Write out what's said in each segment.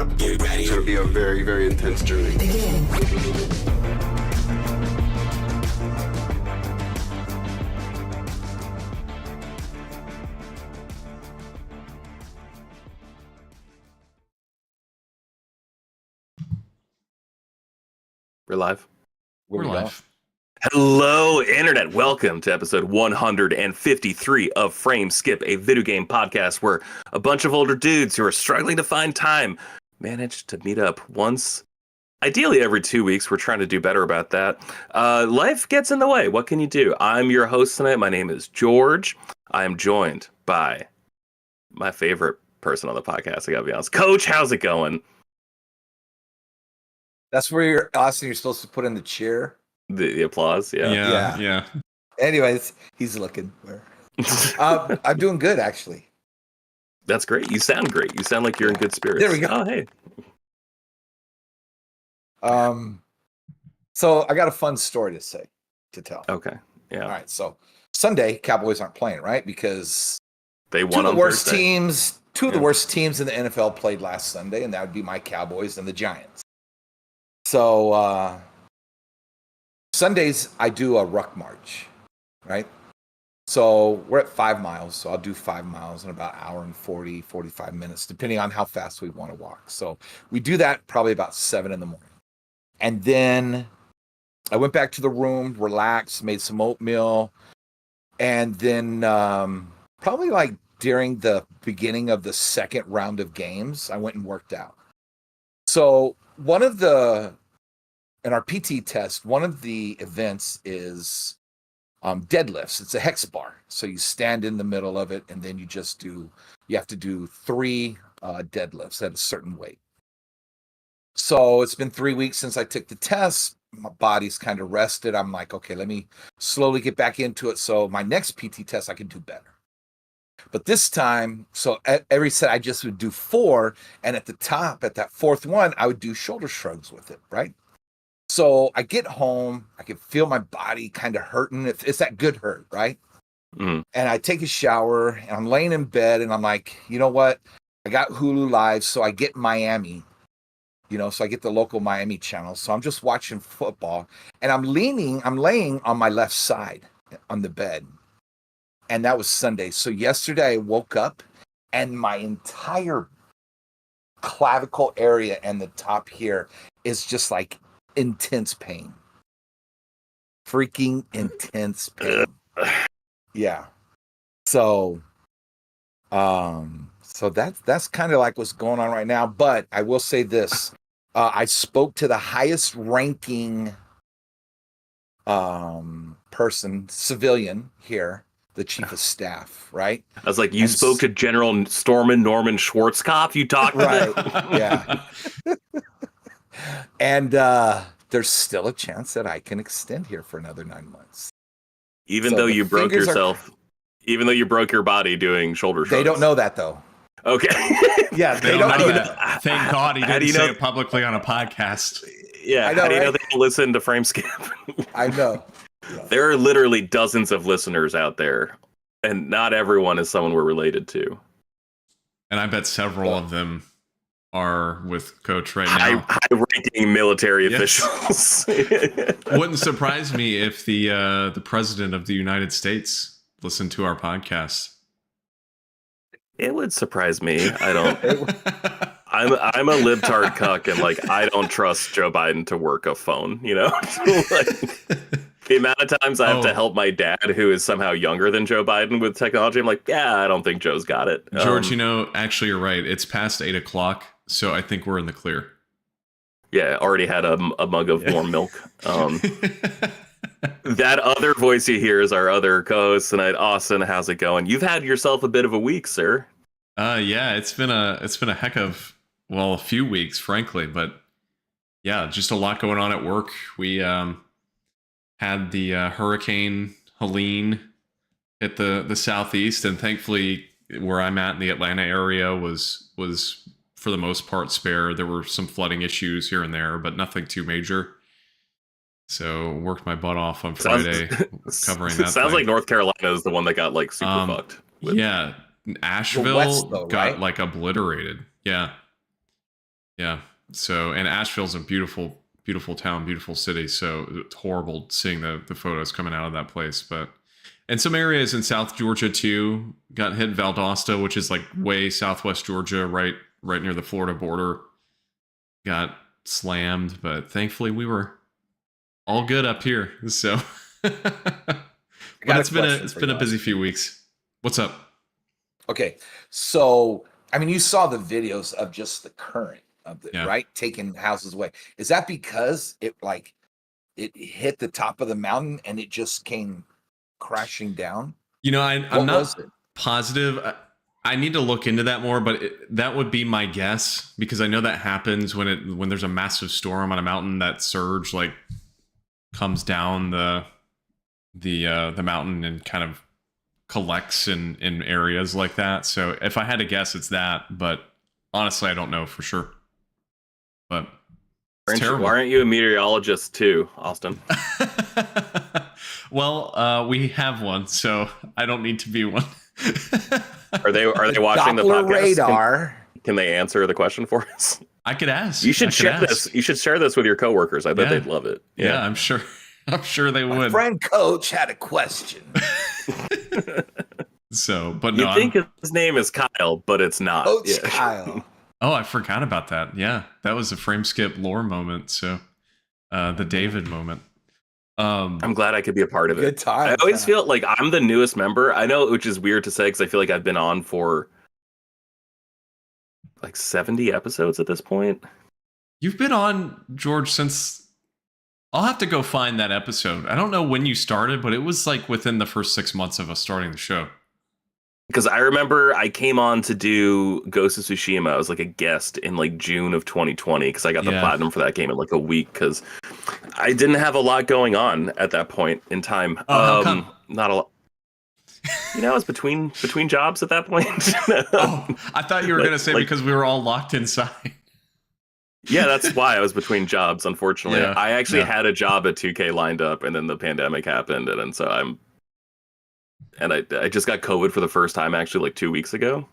up. Get ready. It's going to be a very, very intense journey. Begin. We're live. We're live. Hello, Internet. Welcome to episode 153 of Frame Skip, a video game podcast where a bunch of older dudes who are struggling to find time manage to meet up once, ideally every 2 weeks. We're trying to do better about that. Life gets in the way. What can you do? I'm your host tonight. My name is George. I am joined by my favorite person on the podcast, I gotta be honest. Coach, how's it going? That's where you're, Austin, you're supposed to put in the cheer. The applause, Yeah. Anyways, he's looking. I'm doing good, actually. That's great. You sound great. You sound like you're in good spirits. There we go. Oh, hey. So I got a fun story to tell. Okay. Yeah. All right. So Sunday, Cowboys aren't playing, right? Because they won two of on the worst Thursday. teams in the NFL played last Sunday, and that would be my Cowboys and the Giants. So Sundays, I do a ruck march, right? So we're at 5 miles. So I'll do 5 miles in about an hour and 40, 45 minutes, depending on how fast we want to walk. So we do that probably about 7 in the morning. And then I went back to the room, relaxed, made some oatmeal. And then probably like during the beginning of the second round of games, I went and worked out. So in our PT test, one of the events is deadlifts. It's a hex bar. So you stand in the middle of it, and then you have to do 3 deadlifts at a certain weight. So it's been 3 weeks since I took the test. My body's kind of rested. I'm like, okay, let me slowly get back into it. So my next PT test, I can do better. But this time, so at every set, I just would do 4. And at the top, at that 4th one, I would do shoulder shrugs with it, right? So I get home, I can feel my body kind of hurting. It's that good hurt, right? Mm. And I take a shower, and I'm laying in bed, and I'm like, you know what? I got Hulu Live, so I get Miami, so I get the local Miami channel. So I'm just watching football, and I'm laying on my left side on the bed. And that was Sunday. So yesterday I woke up, and my entire clavicle area and the top here is just like intense pain. Freaking intense pain. Yeah. So that's kind of like what's going on right now. But I will say this. I spoke to the highest ranking person, civilian here, the chief of staff, right? I was like, you spoke to General Norman Schwarzkopf? You talked to right. them? Yeah. And there's still a chance that I can extend here for another 9 months. Even though you broke yourself, even though you broke your body doing shoulder shrugs. They don't know that, though. Okay. Yeah, they don't know that. Thank God he didn't say it publicly on a podcast. Yeah, I know, how do you right? know they don't listen to Frame Skip? I know. Yeah. There are literally dozens of listeners out there, and not everyone is someone we're related to. And I bet several of them are with Coach right now. High-ranking military officials. Wouldn't surprise me if the president of the United States listened to our podcast. It would surprise me. I don't. I'm a libtard cuck, and like I don't trust Joe Biden to work a phone. The amount of times I have to help my dad, who is somehow younger than Joe Biden, with technology, I'm like, yeah, I don't think Joe's got it. George, actually, you're right. It's past 8 o'clock, so I think we're in the clear. Yeah, already had a mug of warm milk. That other voice you hear is our other co-host tonight, Austin. How's it going? You've had yourself a bit of a week, sir. Yeah, it's been a heck of a few weeks, frankly, but yeah, just a lot going on at work. We had the Hurricane Helene hit the southeast, and thankfully where I'm at in the Atlanta area was for the most part spare. There were some flooding issues here and there, but nothing too major. So worked my butt off on Friday covering that. Sounds like North Carolina is the one that got like super fucked. Yeah, Asheville got like obliterated. Yeah, Yeah. So, and Asheville's a beautiful, beautiful town, beautiful city. So it's horrible seeing the photos coming out of that place. But, and some areas in South Georgia too got hit. Valdosta, which is like way southwest Georgia, right near the Florida border, got slammed. But thankfully we were all good up here. So, but it's been a busy few weeks. What's up? Okay. So, I mean, you saw the videos of just the current of the right taking houses away. Is that because it hit the top of the mountain and it just came crashing down? You know, I'm not positive. I need to look into that more, but that would be my guess, because I know that happens when there's a massive storm on a mountain. That surge like comes down the mountain and kind of collects in areas like that. So if I had to guess, it's that. But honestly, I don't know for sure. But it's terrible. Why aren't you a meteorologist too, Austin? Well, we have one, so I don't need to be one. Are they watching the Doppler podcast? radar. Can they answer the question for us? I could ask. You should share this. You should share this with your coworkers. I bet they'd love it. Yeah, I'm sure. I'm sure they would. My friend Coach had a question. So, but no, you think his name is Kyle, but it's not. Coach Kyle. Oh, I forgot about that. Yeah, that was a frame skip lore moment. So, the David moment. I'm glad I could be a part of it. Good time. I always feel like I'm the newest member. I know, which is weird to say, because I feel like I've been on for like 70 episodes at this point. You've been on, George, since... I'll have to go find that episode. I don't know when you started, but it was like within the first 6 months of us starting the show. Because I remember I came on to do Ghost of Tsushima. I was like a guest in like June of 2020, because I got the platinum for that game in like a week, because I didn't have a lot going on at that point in time. How come? Not a lot. You know, I was between jobs at that point. Oh, I thought you were going to say because we were all locked inside. Yeah, that's why I was between jobs, unfortunately. Yeah, I actually had a job at 2K lined up, and then the pandemic happened, and so I just got COVID for the first time actually like 2 weeks ago.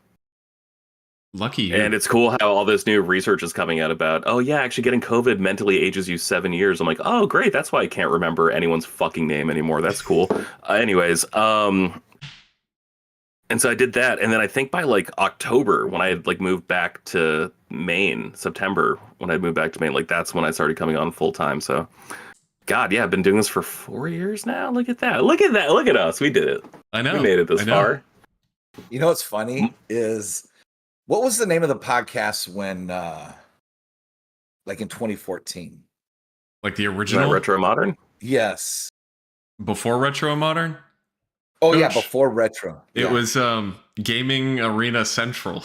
Lucky you. And it's cool how all this new research is coming out about, oh yeah, actually getting COVID mentally ages you 7 years. I'm like, oh great, that's why I can't remember anyone's fucking name anymore. That's cool. Anyways, and so I did that, and then I think by like October, when I had like moved back to Maine, September, when I moved back to Maine, like that's when I started coming on full time. So, God, yeah, I've been doing this for 4 years now. Look at that! Look at that! Look at us! We did it. I know. We made it this far. You know what's funny is, what was the name of the podcast when, like in 2014? Like the original Retro Modern? Yes. Before Retro Modern? Oh, Coach? Yeah, before Retro. It was Gaming Arena Central,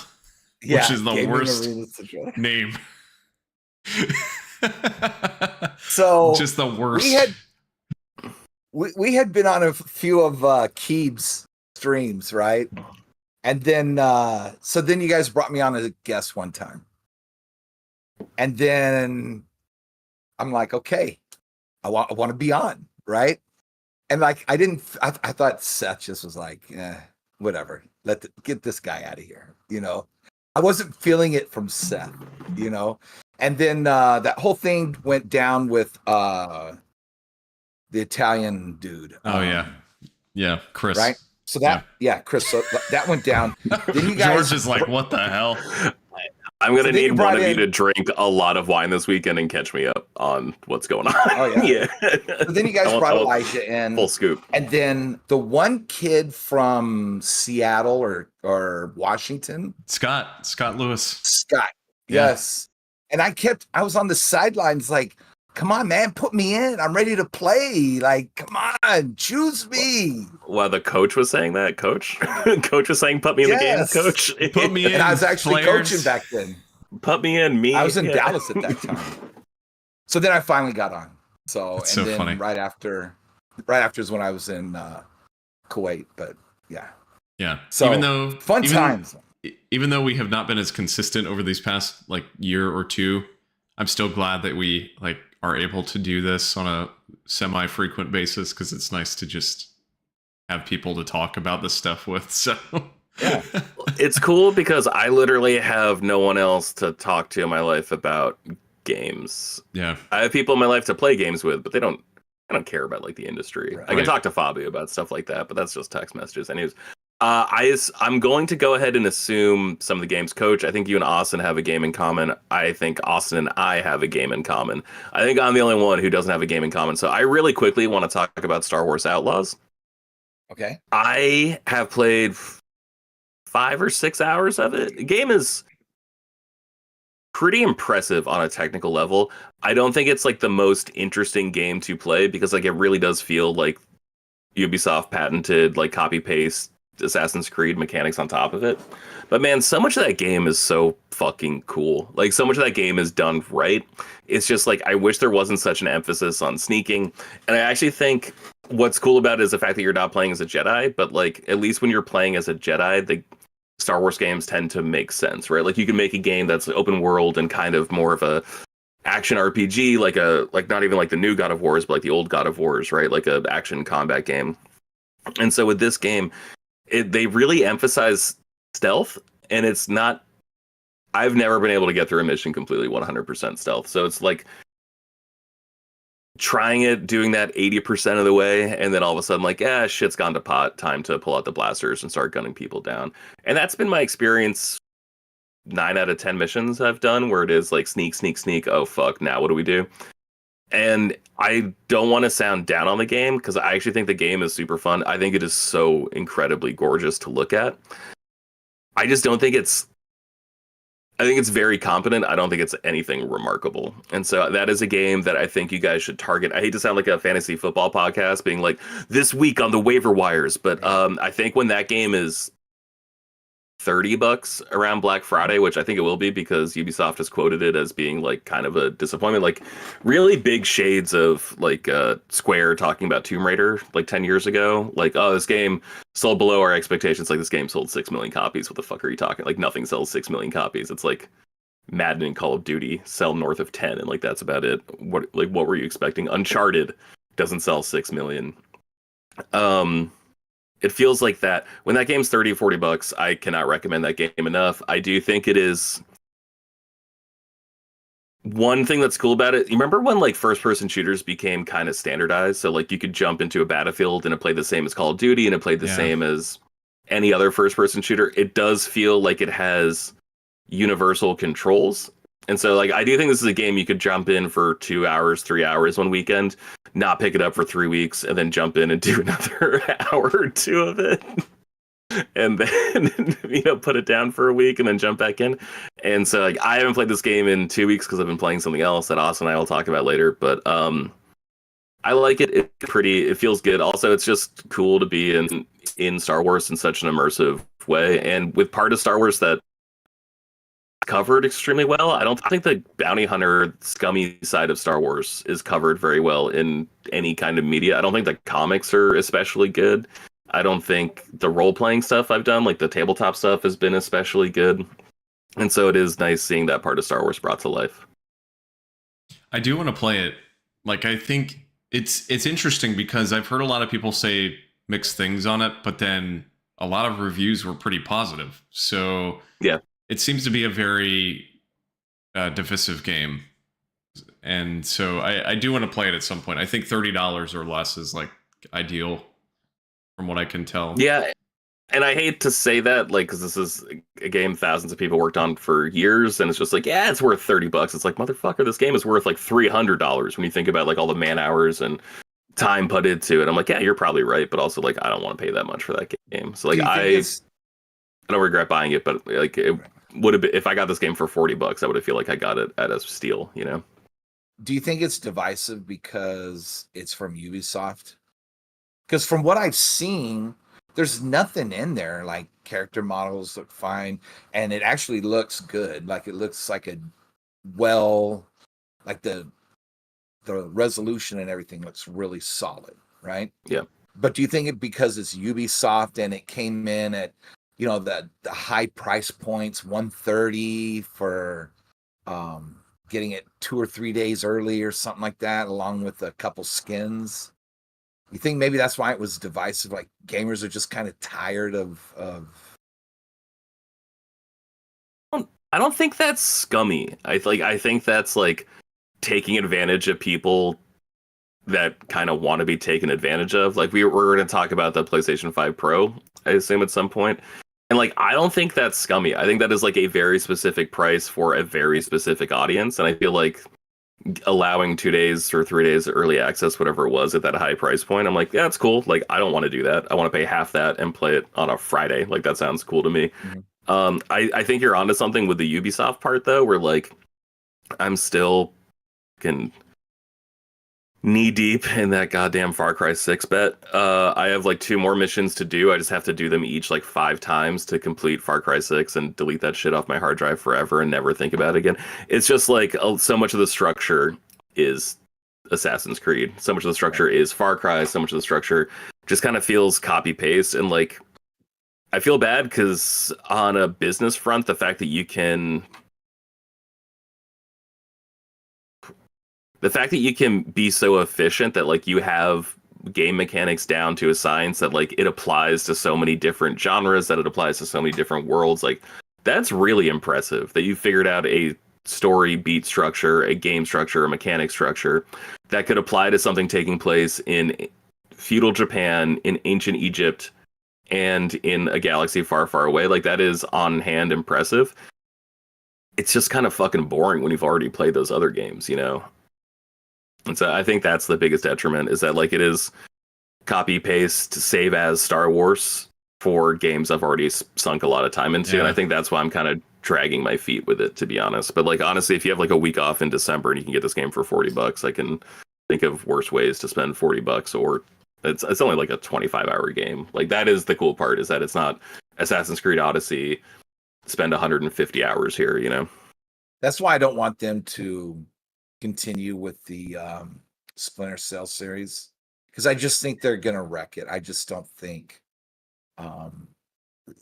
which is the worst name. So just the worst. We had been on a few of Keeb's streams, right? And then so then you guys brought me on as a guest one time. And then I'm like, okay, I want to be on, right? And like I thought Seth just was like, whatever. Get this guy out of here, you know. I wasn't feeling it from Seth, you know. And then that whole thing went down with the Italian dude. Oh yeah, Chris. Right. So that Chris. So that went down. Then you guys. George is like, what the hell? I'm gonna need one of you to drink a lot of wine this weekend and catch me up on what's going on. Oh yeah. So then you guys brought Elijah in. Full scoop. And then the one kid from Seattle or Washington. Scott Lewis. Scott. Yes. And I was on the sidelines like, come on, man, put me in. I'm ready to play. Like, come on, choose me. Well, the coach was saying that, coach. Coach was saying, put me in the game, coach. Put me in. And I was actually coaching back then. Put me in, me. I was in Dallas at that time. So then I finally got on. That's and so then funny. right after is when I was in Kuwait. But yeah. Yeah. So times. Even though we have not been as consistent over these past like year or two, I'm still glad that we like are able to do this on a semi-frequent basis, because it's nice to just have people to talk about this stuff with. So Yeah. It's cool because I literally have no one else to talk to in my life about games. Yeah. I have people in my life to play games with, but I don't care about like the industry. Right. I can talk to Fabu about stuff like that, but that's just text messages. Anyways, I'm going to go ahead and assume some of the games. Coach, I think you and Austin have a game in common. I think Austin and I have a game in common. I think I'm the only one who doesn't have a game in common. So I really quickly want to talk about Star Wars Outlaws. Okay. I have played 5 or 6 hours of it. The game is pretty impressive on a technical level. I don't think it's like the most interesting game to play because like it really does feel like Ubisoft patented like copy paste Assassin's Creed mechanics on top of it. But man, so much of that game is so fucking cool. Like so much of that game is done right. It's just like I wish there wasn't such an emphasis on sneaking. And I actually think what's cool about it is the fact that you're not playing as a Jedi, but like at least when you're playing as a Jedi, the Star Wars games tend to make sense, right? Like you can make a game that's open world and kind of more of a action RPG, like not even like the new God of Wars, but like the old God of Wars, right? Like a action combat game. And so with this game, they really emphasize stealth, and it's not. I've never been able to get through a mission completely 100% stealth. So it's like trying it, doing that 80% of the way, and then all of a sudden, like, yeah, shit's gone to pot. Time to pull out the blasters and start gunning people down. And that's been my experience. 9 out of 10 missions I've done where it is like sneak, sneak, sneak. Oh fuck! Now what do we do? And I don't want to sound down on the game because I actually think the game is super fun. I think it is so incredibly gorgeous to look at. I just don't think it's. I think it's very competent. I don't think it's anything remarkable. And so that is a game that I think you guys should target. I hate to sound like a fantasy football podcast being like this week on the waiver wires, but I think when that game is $30 around Black Friday, which I think it will be because Ubisoft has quoted it as being like kind of a disappointment, like really big shades of like Square talking about Tomb Raider like 10 years ago. Like, oh, this game sold below our expectations. Like this game sold 6 million copies. What the fuck are you talking? Like nothing sells 6 million copies. It's like Madden and Call of Duty sell north of 10 and like that's about it. What were you expecting? Uncharted doesn't sell 6 million. It feels like that when that game's $30-$40, I cannot recommend that game enough. I do think it is one thing that's cool about it. You remember when like first person shooters became kind of standardized? So like you could jump into a battlefield and it played the same as Call of Duty and it played the same as any other first person shooter. It does feel like it has universal controls. And so like I do think this is a game you could jump in for 2 hours, 3 hours one weekend, not pick it up for 3 weeks, and then jump in and do another hour or 2 of it. And then put it down for a week and then jump back in. And so like I haven't played this game in 2 weeks because I've been playing something else that Austin and I will talk about later. But I like it. It feels good. Also, it's just cool to be in Star Wars in such an immersive way. And with part of Star Wars that covered extremely well. I don't think the bounty hunter scummy side of Star Wars is covered very well in any kind of media. I don't think the comics are especially good. I don't think the role-playing stuff I've done, like the tabletop stuff, has been especially good. And so it is nice seeing that part of Star Wars brought to life. I do want to play it. Like, I think it's interesting because I've heard a lot of people say mixed things on it, but then a lot of reviews were pretty positive. So yeah. It seems to be a very divisive game. And so I do want to play it at some point. I think $30 or less is like ideal from what I can tell. Yeah. And I hate to say that, like, because this is a game thousands of people worked on for years, and it's just like, yeah, it's worth $30. It's like, motherfucker, this game is worth like $300 when you think about like all the man hours and time put into it. I'm like, yeah, you're probably right, but also like, I don't want to pay that much for that game. So like, I don't regret buying it, but like, it would have been if I got this game for $40. I would have feel like I got it at a steal, Do you think it's divisive because it's from Ubisoft? Because from what I've seen, there's nothing in there. Like character models look fine, and it actually looks good. Like it looks like like the resolution and everything looks really solid, right? Yeah. But do you think it because it's Ubisoft and it came in at the high price points, $130 for getting it 2 or 3 days early or something like that, along with a couple skins? You think maybe that's why it was divisive? Like gamers are just kind of tired of I don't think that's scummy. I think that's like taking advantage of people that kind of want to be taken advantage of. Like we're going to talk about the PlayStation 5 Pro, I assume at some point. And like I don't think that's scummy. I think that is like a very specific price for a very specific audience, and I feel like allowing 2 days or 3 days early access, whatever it was, at that high price point, I'm like, yeah, it's cool. Like I don't want to do that. I want to pay half that and play it on a Friday. Like that sounds cool to me. Mhm. I think you're onto something with the Ubisoft part though, where like I'm still fucking knee deep in that goddamn Far Cry 6 bet. I have like 2 more missions to do. I just have to do them each like 5 times to complete Far Cry 6 and delete that shit off my hard drive forever and never think about it again. It's just like so much of the structure is Assassin's Creed. So much of the structure is Far Cry. So much of the structure just kind of feels copy paste. And like, I feel bad because on a business front, the fact that you can be so efficient that like you have game mechanics down to a science that like it applies to so many different genres, that it applies to so many different worlds, like that's really impressive that you figured out a story beat structure, a game structure, a mechanic structure that could apply to something taking place in feudal Japan, in ancient Egypt, and in a galaxy far, far away. Like that is on hand impressive. It's just kind of fucking boring when you've already played those other games, you know? And so I think that's the biggest detriment, is that like it is copy paste save as Star Wars for games I've already sunk a lot of time into. Yeah. And I think that's why I'm kind of dragging my feet with it, to be honest. But like honestly, if you have like a week off in December and you can get this game for $40, I can think of worse ways to spend $40, or it's only like a 25-hour game. Like that is the cool part, is that it's not Assassin's Creed Odyssey, spend 150 hours here, you know? That's why I don't want them to continue with the Splinter Cell series, because I just think they're gonna wreck it. I just don't think the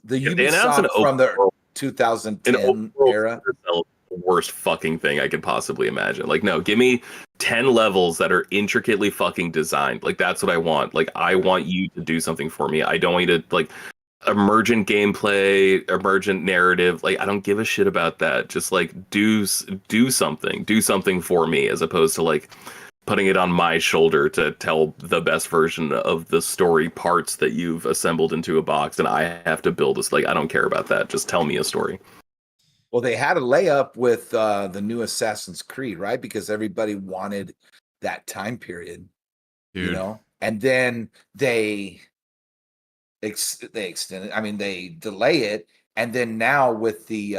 They announced Ubisoft from the an 2010 open world era. Splinter Cell is the worst fucking thing I could possibly imagine. Like, no, give me 10 levels that are intricately fucking designed. Like, that's what I want. Like, I want you to do something for me. I don't want you to, like, emergent gameplay, emergent narrative. Like, I don't give a shit about that. Just, like, do something for me, as opposed to, like, putting it on my shoulder to tell the best version of the story parts that you've assembled into a box, and I have to build this. Like, I don't care about that. Just tell me a story. Well, they had a layup with the new Assassin's Creed, right? Because everybody wanted that time period, Dude. you know. And then they extended. I mean, they delay it, and then now with the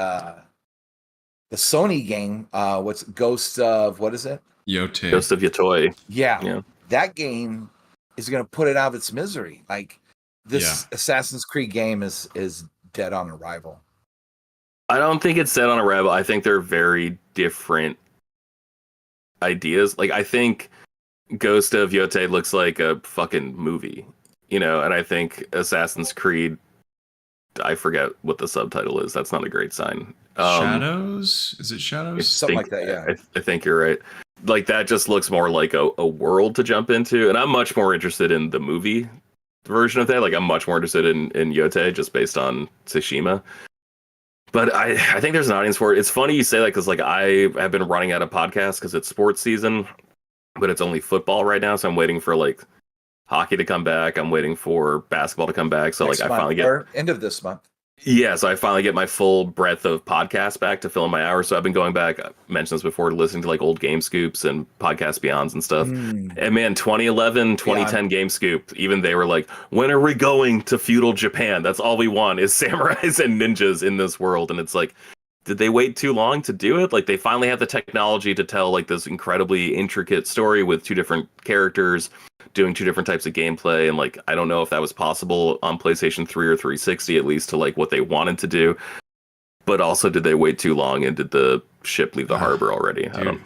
Sony game, what's Ghost of, what is it? Yote. Ghost of Yotoi. Yeah, that game is going to put it out of its misery. Like this Assassin's Creed game is dead on arrival. I don't think it's set on arrival. I think they're very different ideas. Like, I think Ghost of Yote looks like a fucking movie, you know, and I think Assassin's Creed, I forget what the subtitle is. That's not a great sign. Shadows? Is it Shadows? Something like that, yeah. I think you're right. Like, that just looks more like a world to jump into, and I'm much more interested in the movie version of that. Like, I'm much more interested in Yote, just based on Tsushima. But I think there's an audience for it. It's funny you say that, because like I have been running out of podcasts because it's sports season, but it's only football right now. So I'm waiting for like hockey to come back. I'm waiting for basketball to come back. So Next like I month, finally get or end of this month. Yeah, so I finally get my full breadth of podcasts back to fill in my hours. So I've been going back, I mentioned this before, listening to like old Game Scoops and Podcast Beyonds and stuff. And man, 2011, 2010 Game Scoop, even they were like, when are we going to feudal Japan? That's all we want is samurais and ninjas in this world. And it's like, did they wait too long to do it? Like, they finally have the technology to tell like this incredibly intricate story with 2 different characters doing 2 different types of gameplay, and like I don't know if that was possible on PlayStation 3 or 360, at least to like what they wanted to do. But also, did they wait too long, and did the ship leave the harbor already? I don't.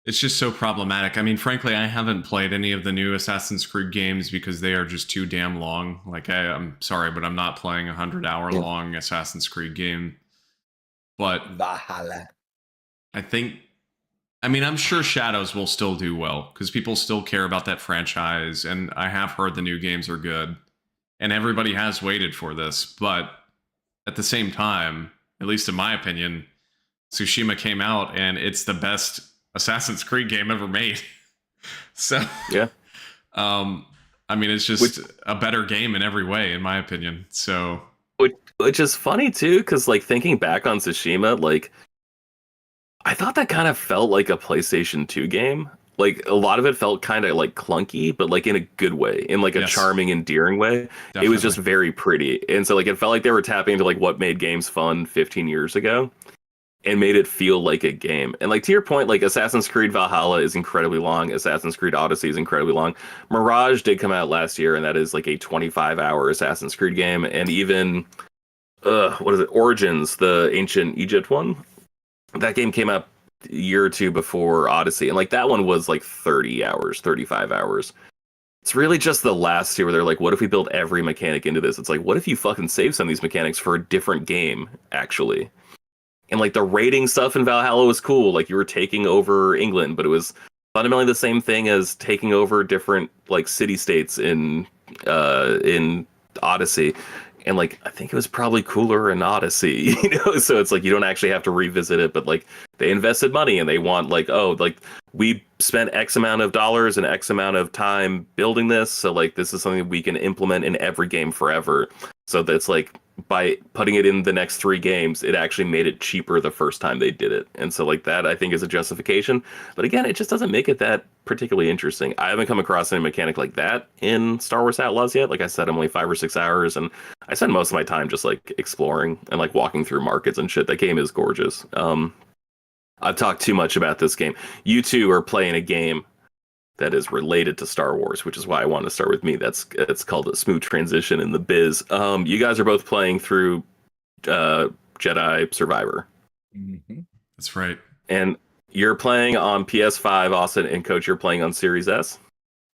It's just so problematic. I mean, frankly, I haven't played any of the new Assassin's Creed games because they are just too damn long. Like, I'm sorry, but I'm not playing a 100-hour long Assassin's Creed game. But Valhalla. I'm sure Shadows will still do well because people still care about that franchise, and I have heard the new games are good, and everybody has waited for this. But at the same time, at least in my opinion, Tsushima came out, and it's the best Assassin's Creed game ever made. So Yeah. I mean, it's just a better game in every way, in my opinion. So, which is funny too, because like thinking back on Tsushima, like I thought that kind of felt like a PlayStation 2 game. Like a lot of it felt kind of like clunky, but like in a good way, in like a charming, endearing way. Definitely. It was just very pretty, and so like it felt like they were tapping into like what made games fun 15 years ago. And made it feel like a game. And like to your point, like Assassin's Creed Valhalla is incredibly long. Assassin's Creed Odyssey is incredibly long. Mirage did come out last year, and that is like a 25-hour Assassin's Creed game. And even what is it? Origins, the ancient Egypt one. That game came out a year or two before Odyssey, and like that one was like 30 hours, 35 hours. It's really just the last two where they're like, what if we build every mechanic into this? It's like, what if you fucking save some of these mechanics for a different game, actually? And like the raiding stuff in Valhalla was cool. Like you were taking over England, but it was fundamentally the same thing as taking over different like city states in Odyssey. And like I think it was probably cooler in Odyssey, you know. So it's like you don't actually have to revisit it, but like they invested money and they want like, oh, like we spent X amount of dollars and X amount of time building this, so like this is something we can implement in every game forever. So that's like by putting it in the next 3 games, it actually made it cheaper the first time they did it. And so like that I think is a justification. But again, it just doesn't make it that particularly interesting. I haven't come across any mechanic like that in Star Wars Outlaws yet. Like I said, I'm only 5 or 6 hours, and I spend most of my time just like exploring and like walking through markets and shit. That game is gorgeous. I've talked too much about this game. You two are playing a game that is related to Star Wars, which is why I want to start with me. It's called a smooth transition in the biz. You guys are both playing through Jedi Survivor. Mm-hmm. That's right. And you're playing on PS5, Austin, and Coach, you're playing on Series S.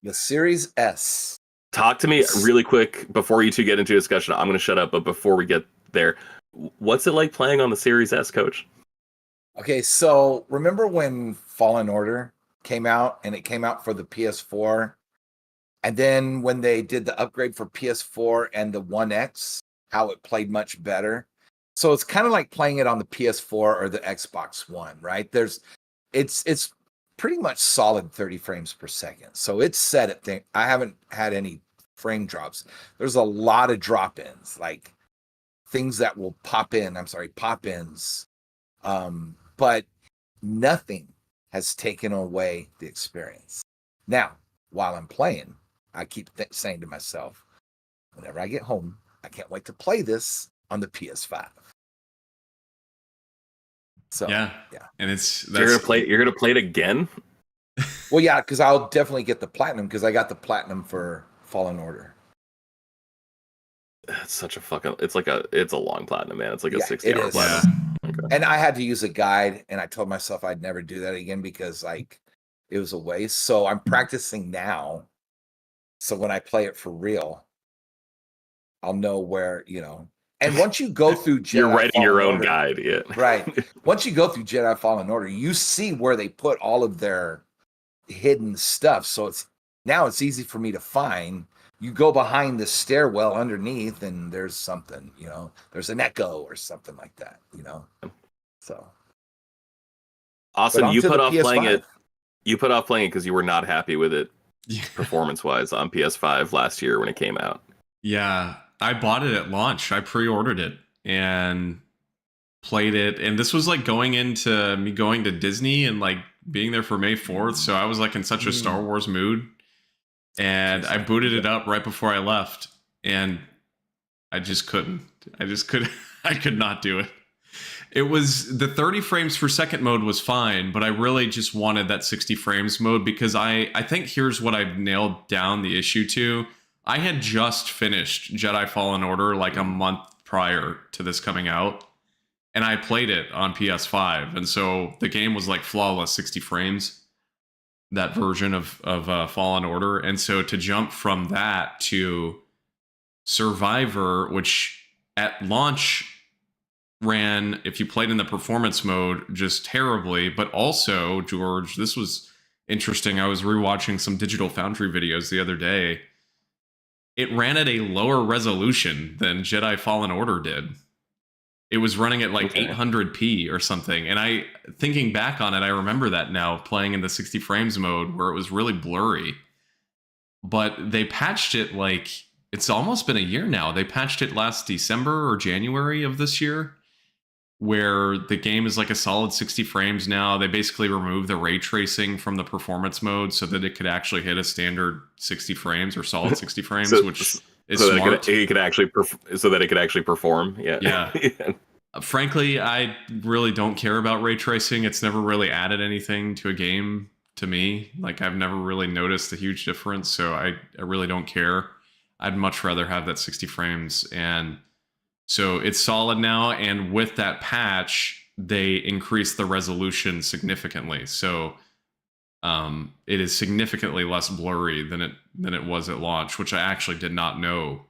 The Series S. Talk to me really quick before you two get into discussion. I'm going to shut up, but before we get there, what's it like playing on the Series S, Coach? Okay, so remember when Fallen Order came out, and it came out for the PS4, and then when they did the upgrade for PS4 and the One X, how it played much better. So it's kind of like playing it on the PS4 or the Xbox One, right? It's pretty much solid 30 frames per second. So it's set at I haven't had any frame drops. There's a lot of drop-ins, like things that will pop-ins. But nothing has taken away the experience. Now, while I'm playing, I keep saying to myself, whenever I get home, I can't wait to play this on the PS5. So yeah, and you're gonna play it again. Well, yeah, because I'll definitely get the platinum because I got the platinum for Fallen Order. It's such a fucking. It's a long platinum, man. It's like a 60-hour platinum. Yeah. Okay. And I had to use a guide, and I told myself I'd never do that again because like it was a waste. So I'm practicing now. So when I play it for real, I'll know where, you know. And once you go through Jedi you're writing Fallen your own Order, guide, yeah. Right. Once you go through Jedi Fallen Order, you see where they put all of their hidden stuff. So it's easy for me to find. You go behind the stairwell underneath, and there's something, you know, there's an echo or something like that, you know. So awesome. You put off playing it. You put off playing it because you were not happy with it performance-wise on PS5 last year when it came out. Yeah, I bought it at launch. I pre-ordered it and played it. And this was like going into me going to Disney and like being there for May 4th. So I was like in such a Star Wars mood. And I booted it up right before I left. And I just couldn't. I could not do it. It was the 30 frames per second mode was fine, but I really just wanted that 60 frames mode because I think here's what I've nailed down the issue to. I had just finished Jedi Fallen Order like a month prior to this coming out, and I played it on PS5, and so the game was like flawless 60 frames, that version of Fallen Order. And so to jump from that to Survivor, which at launch ran, if you played in the performance mode, just terribly. But also, George, this was interesting. I was rewatching some Digital Foundry videos the other day. It ran at a lower resolution than Jedi Fallen Order did. it was running at like 800p or something. And thinking back on it, I remember that now, playing in the 60 frames mode where it was really blurry. But they patched it like, it's almost been a year now. They patched it last December or January of this year, where the game is like a solid 60 frames now. They basically removed the ray tracing from the performance mode so that it could actually hit a standard 60 frames or solid 60 frames, which is so smart. That it could actually so that it could actually perform. Yeah. Yeah. Frankly, I really don't care about ray tracing. It's never really added anything to a game to me. Like, I've never really noticed a huge difference, so I really don't care. I'd much rather have that 60 frames. And so it's solid now, and with that patch, they increased the resolution significantly. So it is significantly less blurry than it was at launch, which I actually did not know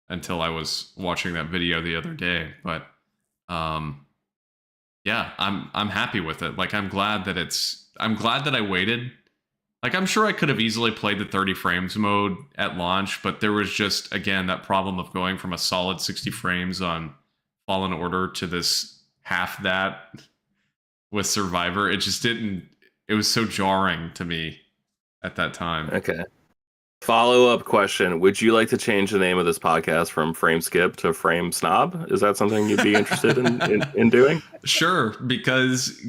until I was watching that video the other day. But yeah, I'm happy with it. Like, I'm glad that I waited. Like, I'm sure I could have easily played the 30 frames mode at launch, but there was just, again, that problem of going from a solid 60 frames on Fallen Order to this half that with Survivor. It just didn't, it was so jarring to me at that time. Okay. Follow-up question. Would you like to change the name of this podcast from Frame Skip to Frame Snob? Is that something you'd be interested in doing? Sure, because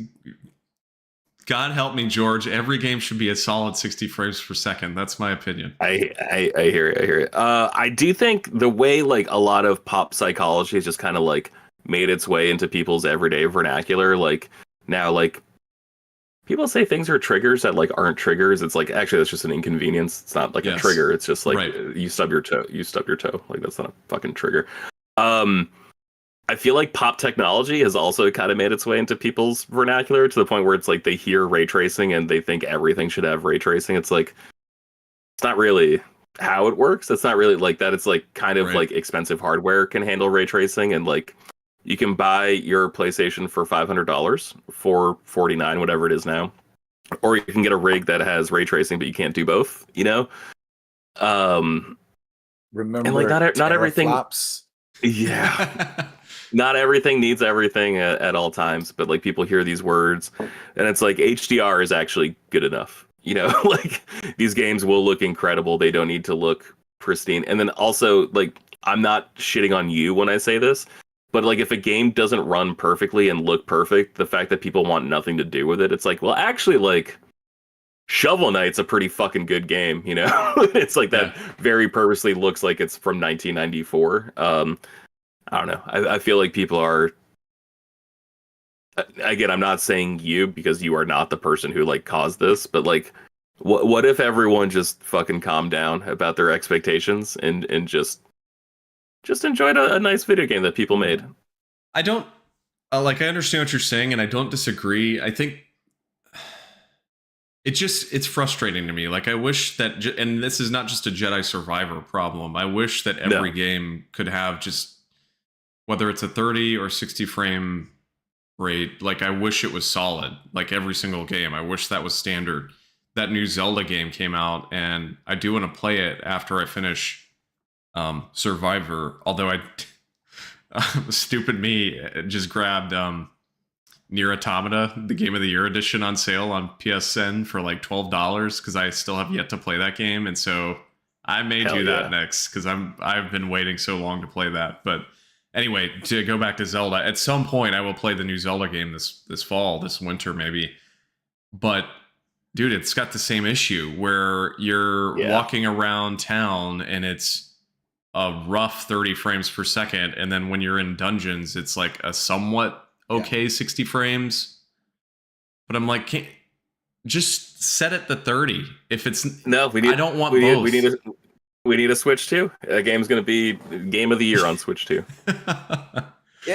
God help me, George, every game should be a solid 60 frames per second. That's my opinion. I hear it. I do think the way like a lot of pop psychology has just kind of like made its way into people's everyday vernacular. Like now, like people say things are triggers that like aren't triggers. It's like, actually that's just an inconvenience. It's not like a trigger. It's just like you stub your toe. Like, that's not a fucking trigger. I feel like pop technology has also kind of made its way into people's vernacular to the point where it's like they hear ray tracing and they think everything should have ray tracing. It's like, it's not really how it works. It's not really like that. It's like kind of like expensive hardware can handle ray tracing, and like you can buy your PlayStation for $500, $449, whatever it is now, or you can get a rig that has ray tracing, but you can't do both. You know, Remember, and like not everything. Flops? Yeah. Not everything needs everything at all times, but like people hear these words and it's like HDR is actually good enough. You know, like these games will look incredible. They don't need to look pristine. And then also, like, I'm not shitting on you when I say this, but like if a game doesn't run perfectly and look perfect, the fact that people want nothing to do with it, it's like, well, actually, like Shovel Knight's a pretty fucking good game, you know? It's like that very purposely looks like it's from 1994. I don't know. I feel like people are, again, I'm not saying you because you are not the person who like caused this, but like, what if everyone just fucking calmed down about their expectations and just enjoyed a nice video game that people made? I don't I understand what you're saying, and I don't disagree. I think it's frustrating to me. Like, I wish that, and this is not just a Jedi Survivor problem. I wish that every game could have just, whether it's a 30 or 60 frame rate, like I wish it was solid, like every single game. I wish that was standard. That new Zelda game came out, and I do want to play it after I finish Survivor. Although stupid me, just grabbed Nier Automata, the Game of the Year edition, on sale on PSN for like $12 because I still have yet to play that game, and so I may do that next because I've been waiting so long to play that. But anyway, to go back to Zelda, at some point I will play the new Zelda game this fall, this winter maybe. But dude, it's got the same issue where you're walking around town and it's a rough 30 frames per second, and then when you're in dungeons, it's like a somewhat okay 60 frames. But I'm like, just set it to 30. If it's I don't want both. We need a Switch 2. A game's going to be Game of the Year on Switch 2.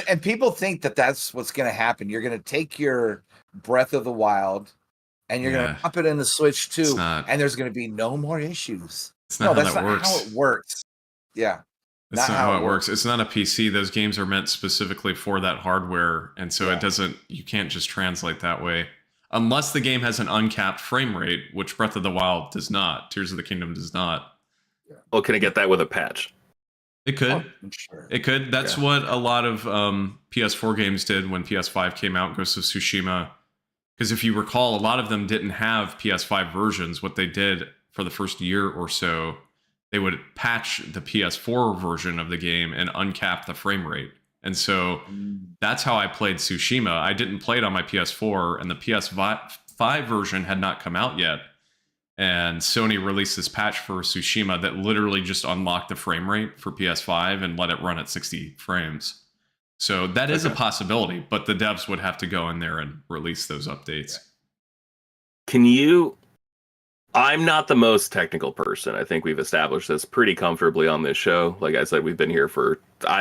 And people think that that's what's going to happen. You're going to take your Breath of the Wild and you're going to pop it in the Switch 2, and there's going to be no more issues. That's not how it works. Yeah. That's not how it works. It's not a PC. Those games are meant specifically for that hardware. And so you can't just translate that way. Unless the game has an uncapped frame rate, which Breath of the Wild does not. Tears of the Kingdom does not. Well, can I get that with a patch? It could. Oh, sure. It could. That's what a lot of PS4 games did when PS5 came out, Ghost of Tsushima. Because if you recall, a lot of them didn't have PS5 versions. What they did for the first year or so, they would patch the PS4 version of the game and uncap the frame rate. And so that's how I played Tsushima. I didn't play it on my PS4, and the PS5 version had not come out yet. And Sony released this patch for Tsushima that literally just unlocked the frame rate for PS5 and let it run at 60 frames. So that is a possibility, but the devs would have to go in there and release those updates. I'm not the most technical person. I think we've established this pretty comfortably on this show. Like I said, I've been here for like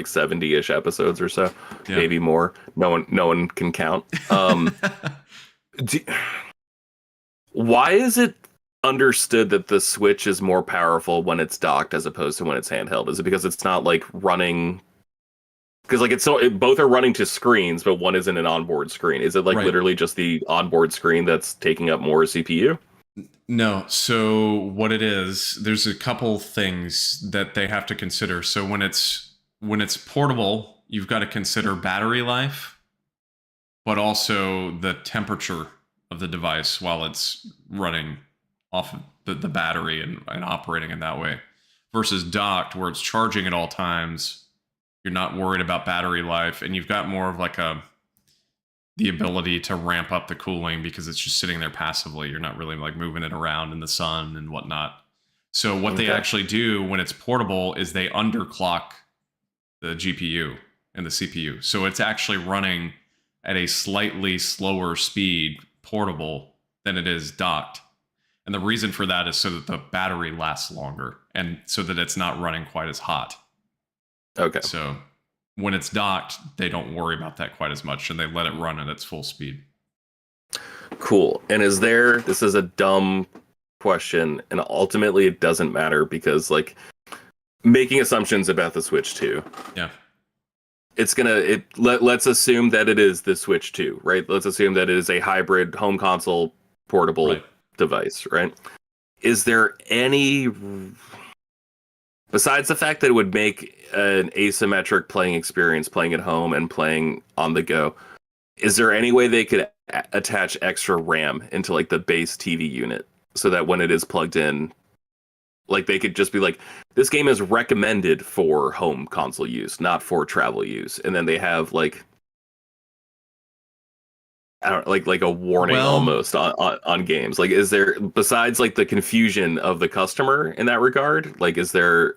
70-ish episodes or so, maybe more. No one can count. Why is it understood that the Switch is more powerful when it's docked as opposed to when it's handheld? Is it because it's not like running? Because like both are running to screens, but one isn't an onboard screen. Is it like literally just the onboard screen that's taking up more CPU? No. So what it is, there's a couple things that they have to consider. So when it's portable, you've got to consider battery life, but also the temperature of the device while it's running off of the battery and operating in that way. Versus docked, where it's charging at all times. You're not worried about battery life, and you've got more of like the ability to ramp up the cooling because it's just sitting there passively. You're not really like moving it around in the sun and whatnot. So what they actually do when it's portable is they underclock the GPU and the CPU. So it's actually running at a slightly slower speed portable than it is docked. And the reason for that is so that the battery lasts longer and so that it's not running quite as hot. Okay. So when it's docked, they don't worry about that quite as much and they let it run at its full speed. Cool. And this is a dumb question, and ultimately it doesn't matter because like making assumptions about the Switch 2. Yeah. Let's assume that it is the Switch 2, right? Let's assume that it is a hybrid home console portable device, right? Is there any, besides the fact that it would make an asymmetric playing experience playing at home and playing on the go, is there any way they could attach extra RAM into like the base TV unit so that when it is plugged in, like they could just be like, this game is recommended for home console use, not for travel use, and then they have like, I don't like a warning almost on games. Like, is there, besides like the confusion of the customer in that regard, like is there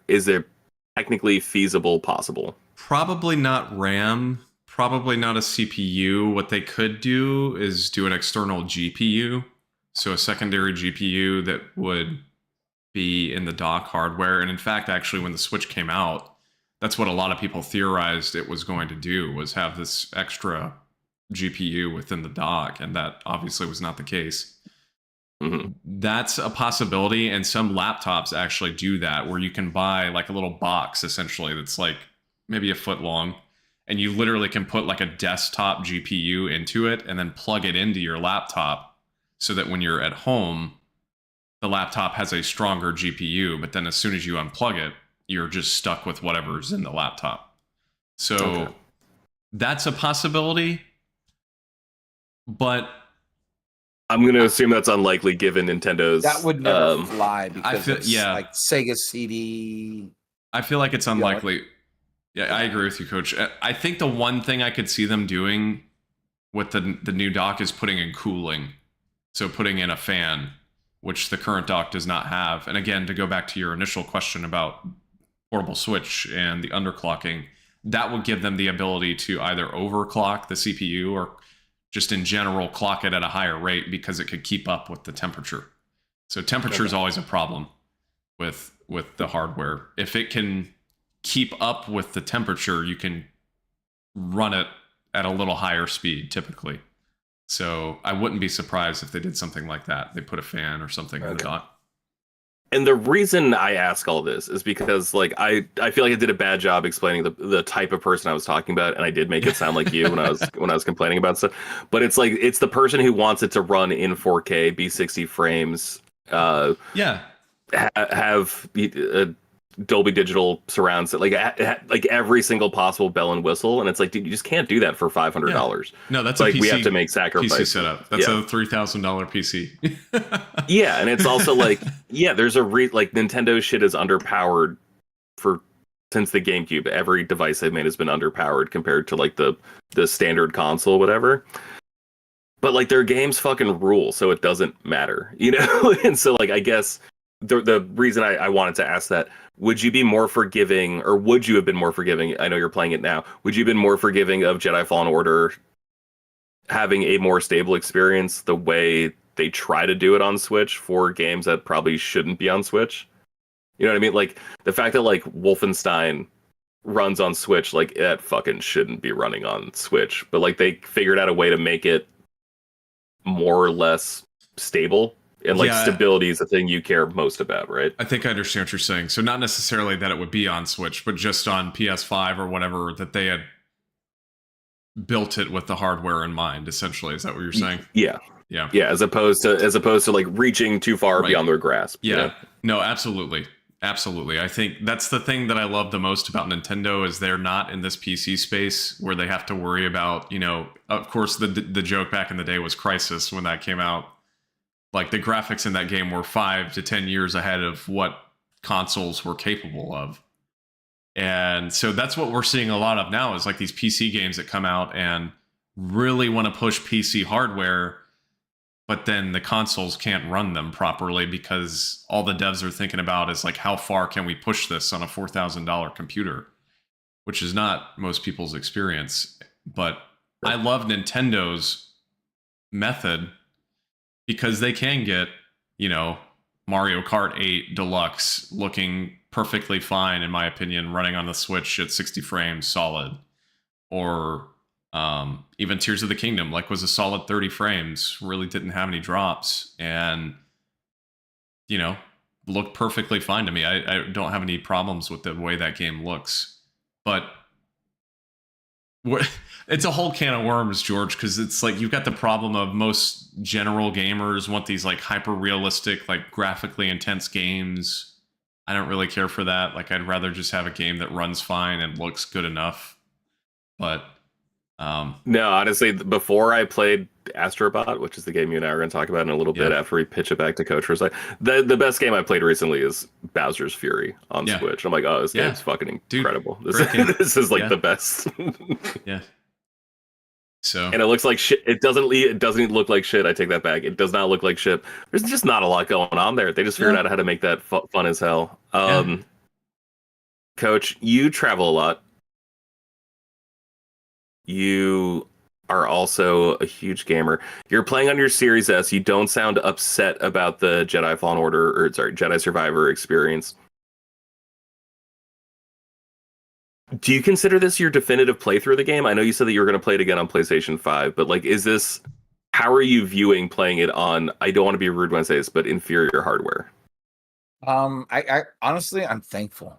technically feasible possible? Probably not RAM, probably not a CPU. What they could do is do an external GPU. So a secondary GPU that would be in the dock hardware. And in fact, actually, when the Switch came out, that's what a lot of people theorized it was going to do, was have this extra GPU within the dock. And that obviously was not the case. Mm-hmm. That's a possibility. And some laptops actually do that, where you can buy like a little box, essentially, that's like maybe a foot long. And you literally can put like a desktop GPU into it and then plug it into your laptop so that when you're at home, the laptop has a stronger GPU, but then as soon as you unplug it, you're just stuck with whatever's in the laptop. So that's a possibility, but I'm going to assume that's unlikely given Nintendo's... That would never fly because it's like Sega CD. I feel like it's unlikely. Yeah, I agree with you, Coach. I think the one thing I could see them doing with the new dock is putting in cooling. So putting in a fan, which the current dock does not have. And again, to go back to your initial question about portable Switch and the underclocking, that would give them the ability to either overclock the CPU or just in general clock it at a higher rate because it could keep up with the temperature. So temperature is always a problem with the hardware. If it can keep up with the temperature, you can run it at a little higher speed typically. So I wouldn't be surprised if they did something like that. They put a fan or something in the dock. And the reason I ask all this is because like I feel like I did a bad job explaining the type of person I was talking about, and I did make it sound like you when I was complaining about stuff. But it's like it's the person who wants it to run in 4K, be 60 frames. Have Dolby Digital surrounds it, like every single possible bell and whistle, and it's like, dude, you just can't do that for $500. No, that's like a PC, we have to make sacrifices. PC setup. That's a $3,000 PC. Yeah, and it's also like, there's like Nintendo shit is underpowered since the GameCube. Every device they've made has been underpowered compared to like the standard console, whatever. But like their games fucking rule, so it doesn't matter, you know. And so like I guess the reason I wanted to ask that, would you be more forgiving, or would you have been more forgiving? I know you're playing it now. Would you have been more forgiving of Jedi Fallen Order having a more stable experience the way they try to do it on Switch for games that probably shouldn't be on Switch? You know what I mean? Like the fact that like Wolfenstein runs on Switch, like that fucking shouldn't be running on Switch, but like they figured out a way to make it more or less stable. And like stability is the thing you care most about, right? I think I understand what you're saying. So not necessarily that it would be on Switch, but just on PS5 or whatever, that they had built it with the hardware in mind, essentially. Is that what you're saying? Yeah. As opposed to like reaching too far beyond their grasp. Yeah. You know? No, absolutely. Absolutely. I think that's the thing that I love the most about Nintendo is they're not in this PC space where they have to worry about, you know, of course the joke back in the day was Crysis when that came out. Like the graphics in that game were 5 to 10 years ahead of what consoles were capable of. And so that's what we're seeing a lot of now is like these PC games that come out and really want to push PC hardware, but then the consoles can't run them properly because all the devs are thinking about is like, how far can we push this on a $4,000 computer, which is not most people's experience. But I love Nintendo's method because they can get, you know, Mario Kart 8 Deluxe looking perfectly fine, in my opinion, running on the Switch at 60 frames solid. Or even Tears of the Kingdom, like, was a solid 30 frames, really didn't have any drops, and, you know, looked perfectly fine to me. I don't have any problems with the way that game looks. But it's a whole can of worms, George, because it's like you've got the problem of most general gamers want these like hyper realistic, like graphically intense games. I don't really care for that. Like I'd rather just have a game that runs fine and looks good enough. But no, honestly, before I played Astro Bot, which is the game you and I are going to talk about in a little bit after we pitch it back to Coach for a second, the best game I played recently is Bowser's Fury on Switch. I'm like, oh, this game's fucking incredible. This is like the best. Yeah. So, and it looks like shit. It doesn't look like shit. I take that back. It does not look like shit. There's just not a lot going on there. They just figured out how to make that fun as hell. Coach, you travel a lot. You are also a huge gamer. You're playing on your Series S. You don't sound upset about the Jedi Fallen Order, or Jedi Survivor experience. Do you consider this your definitive playthrough of the game? I know you said that you were going to play it again on PlayStation 5, but like, how are you viewing playing it on, I don't want to be rude when I say this, but inferior hardware? I honestly, I'm thankful.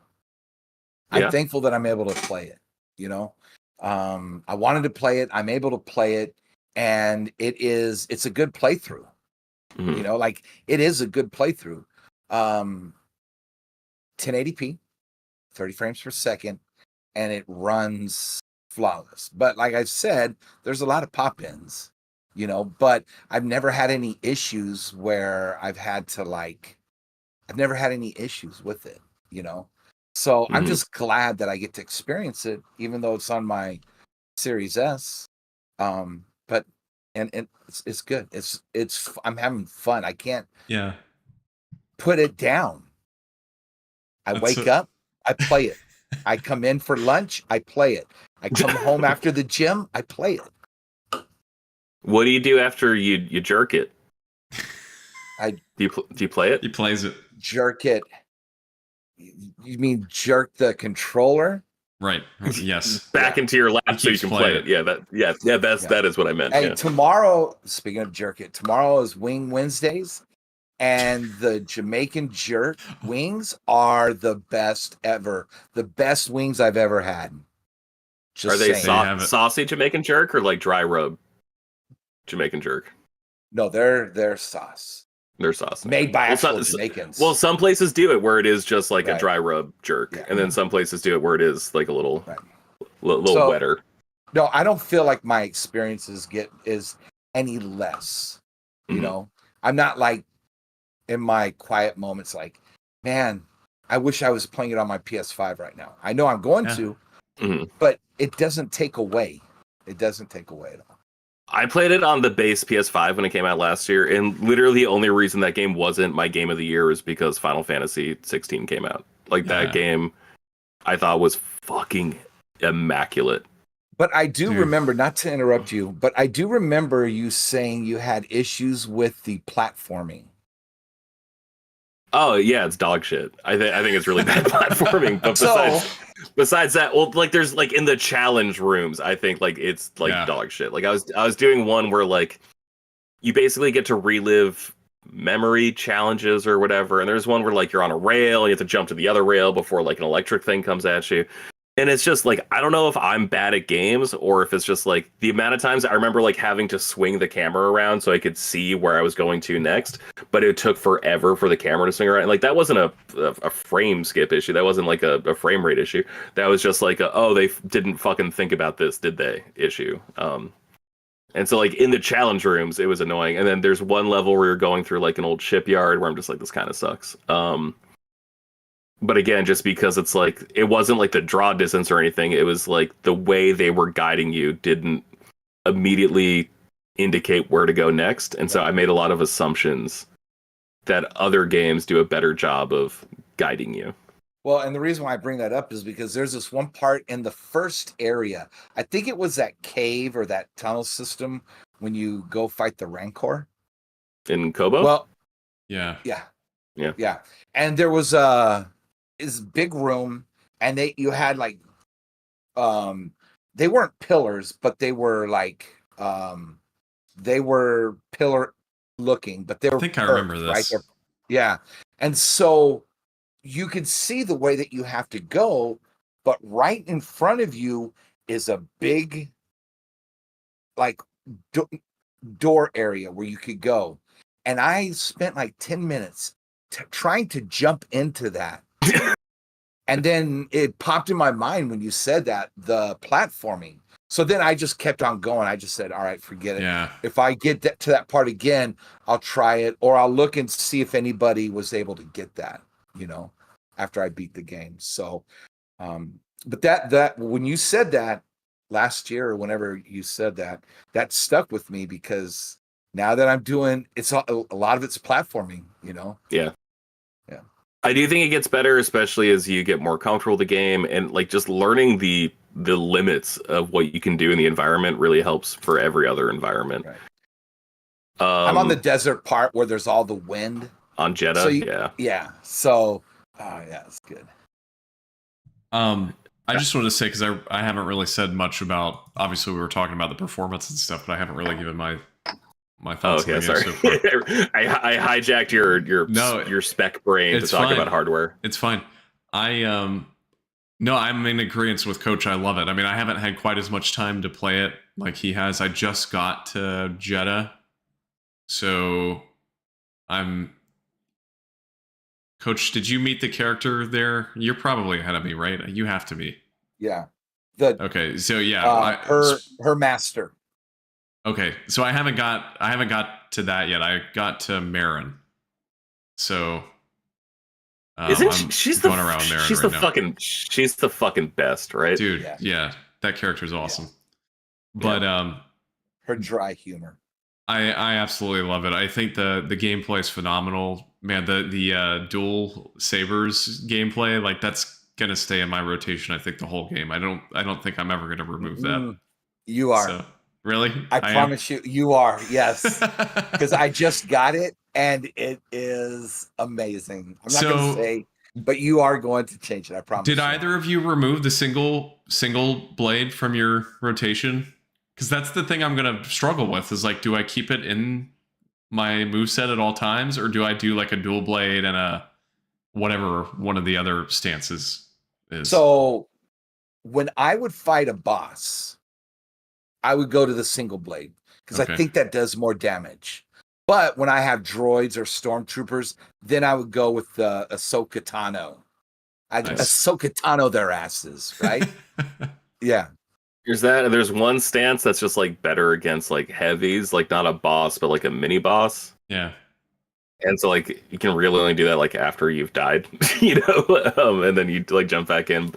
I'm thankful that I'm able to play it, you know? I wanted to play it. I'm able to play it, and it's a good playthrough. Mm-hmm. You know, like it is a good playthrough. 1080p, 30 frames per second, and it runs flawless. But like I said, there's a lot of pop-ins, you know, but I've never had any issues where I've never had any issues with it, you know? So I'm just glad that I get to experience it, even though it's on my Series S. But it's good. I'm having fun. I can't put it down. I wake up, I play it. I come in for lunch, I play it. I come home after the gym, I play it. What do you do after you jerk it? Do you play it? He plays it. Jerk it. You mean jerk the controller? Right. Yes. Back into your lap so you can play it. That is what I meant. Hey, tomorrow, speaking of jerk it, tomorrow is Wing Wednesdays, and the Jamaican jerk wings are the best ever. The best wings I've ever had. Are they saucy Jamaican jerk or like dry rub Jamaican jerk? No, they're sauce. They're sauce. Made by Well, actual Jamaicans. Well, some places do it where it is just like Right. a dry rub jerk, Yeah. and then some places do it where it is like a little, Right. little So- wetter. No, I don't feel like my experiences is any less. You Mhm. know, I'm not like in my quiet moments like, man, I wish I was playing it on my PS5 right now. I know I'm going to, Mhm. but it doesn't take away. It doesn't take away at all. I played it on the base PS5 when it came out last year, and literally the only reason that game wasn't my game of the year was because Final Fantasy 16 came out. Like that game, I thought was fucking immaculate. But I do Dude. remember, not to interrupt you, but I do remember you saying you had issues with the platforming. Oh yeah, it's dog shit. I think it's really bad platforming. But besides that, well, like there's like in the challenge rooms, I think like it's like dog shit. Like I was doing one where like you basically get to relive memory challenges or whatever, and there's one where like you're on a rail and you have to jump to the other rail before like an electric thing comes at you. And it's just like, I don't know if I'm bad at games or if it's just like the amount of times I remember like having to swing the camera around so I could see where I was going to next, but it took forever for the camera to swing around. Like that wasn't a frame skip issue. That wasn't like a frame rate issue. That was just like, they didn't fucking think about this, did they? Issue. And so like in the challenge rooms, it was annoying. And then there's one level where you're going through like an old shipyard where I'm just like, this kind of sucks. But again, just because it's like, it wasn't like the draw distance or anything. It was like the way they were guiding you didn't immediately indicate where to go next. And so I made a lot of assumptions that other games do a better job of guiding you. Well, and the reason why I bring that up is because there's this one part in the first area. I think it was that cave or that tunnel system when you go fight the Rancor. In Kobo? Well, Yeah. And there was this big room, and you had like they weren't pillars, but they were like they were pillar looking, but they were, I think I remember this. Right? Yeah. And so you could see the way that you have to go, but right in front of you is a big like door area where you could go. And I spent like 10 minutes trying to jump into that. And then it popped in my mind when you said that, the platforming. So then I just kept on going. I just said, all right, forget it. Yeah. If I get to that part again, I'll try it, or I'll look and see if anybody was able to get that, after I beat the game. So, but that when you said that last year or whenever you said that, that stuck with me because now that I'm doing, a lot of it's platforming, Yeah. Yeah. I do think it gets better, especially as you get more comfortable with the game, and like just learning the limits of what you can do in the environment really helps for every other environment. Right. I'm on the desert part where there's all the wind on Jeddah. So yeah. So, it's good. I just wanted to say, because I haven't really said much about, obviously we were talking about the performance and stuff, but I haven't really given my thoughts on the game sorry. so far. I hijacked your spec brain to talk about hardware. It's fine. No, I'm in agreement with Coach. I love it. I mean, I haven't had quite as much time to play it like he has. I just got to Jeddah, so Coach, did you meet the character there? You're probably ahead of me, right? You have to be. Yeah. Okay, so yeah, her master. Okay, so I haven't got to that yet. I got to Marin. So isn't she's going the around Marin she's right the now. she's the fucking best, right? Dude, yeah that character's awesome. Yeah. But her dry humor. I absolutely love it. I think the gameplay is phenomenal. Man, the dual sabers gameplay, like that's gonna stay in my rotation, I think, the whole game. I don't think I'm ever gonna remove that. You are. So, really? I promise you are, yes. Because I just got it and it is amazing. I'm not gonna say, but you are going to change it, I promise. Did either of you remove the single blade from your rotation? Because that's the thing I'm going to struggle with is like, do I keep it in my moveset at all times, or do I do like a dual blade and a whatever one of the other stances is? So when I would fight a boss, I would go to the single blade because I think that does more damage. But when I have droids or stormtroopers, then I would go with the Ahsoka Tano. I'd Ahsoka Tano their asses, right? Yeah. There's one stance that's just like better against like heavies, like not a boss, but like a mini boss. Yeah. And so like you can really only do that like after you've died, you know, and then you like jump back in,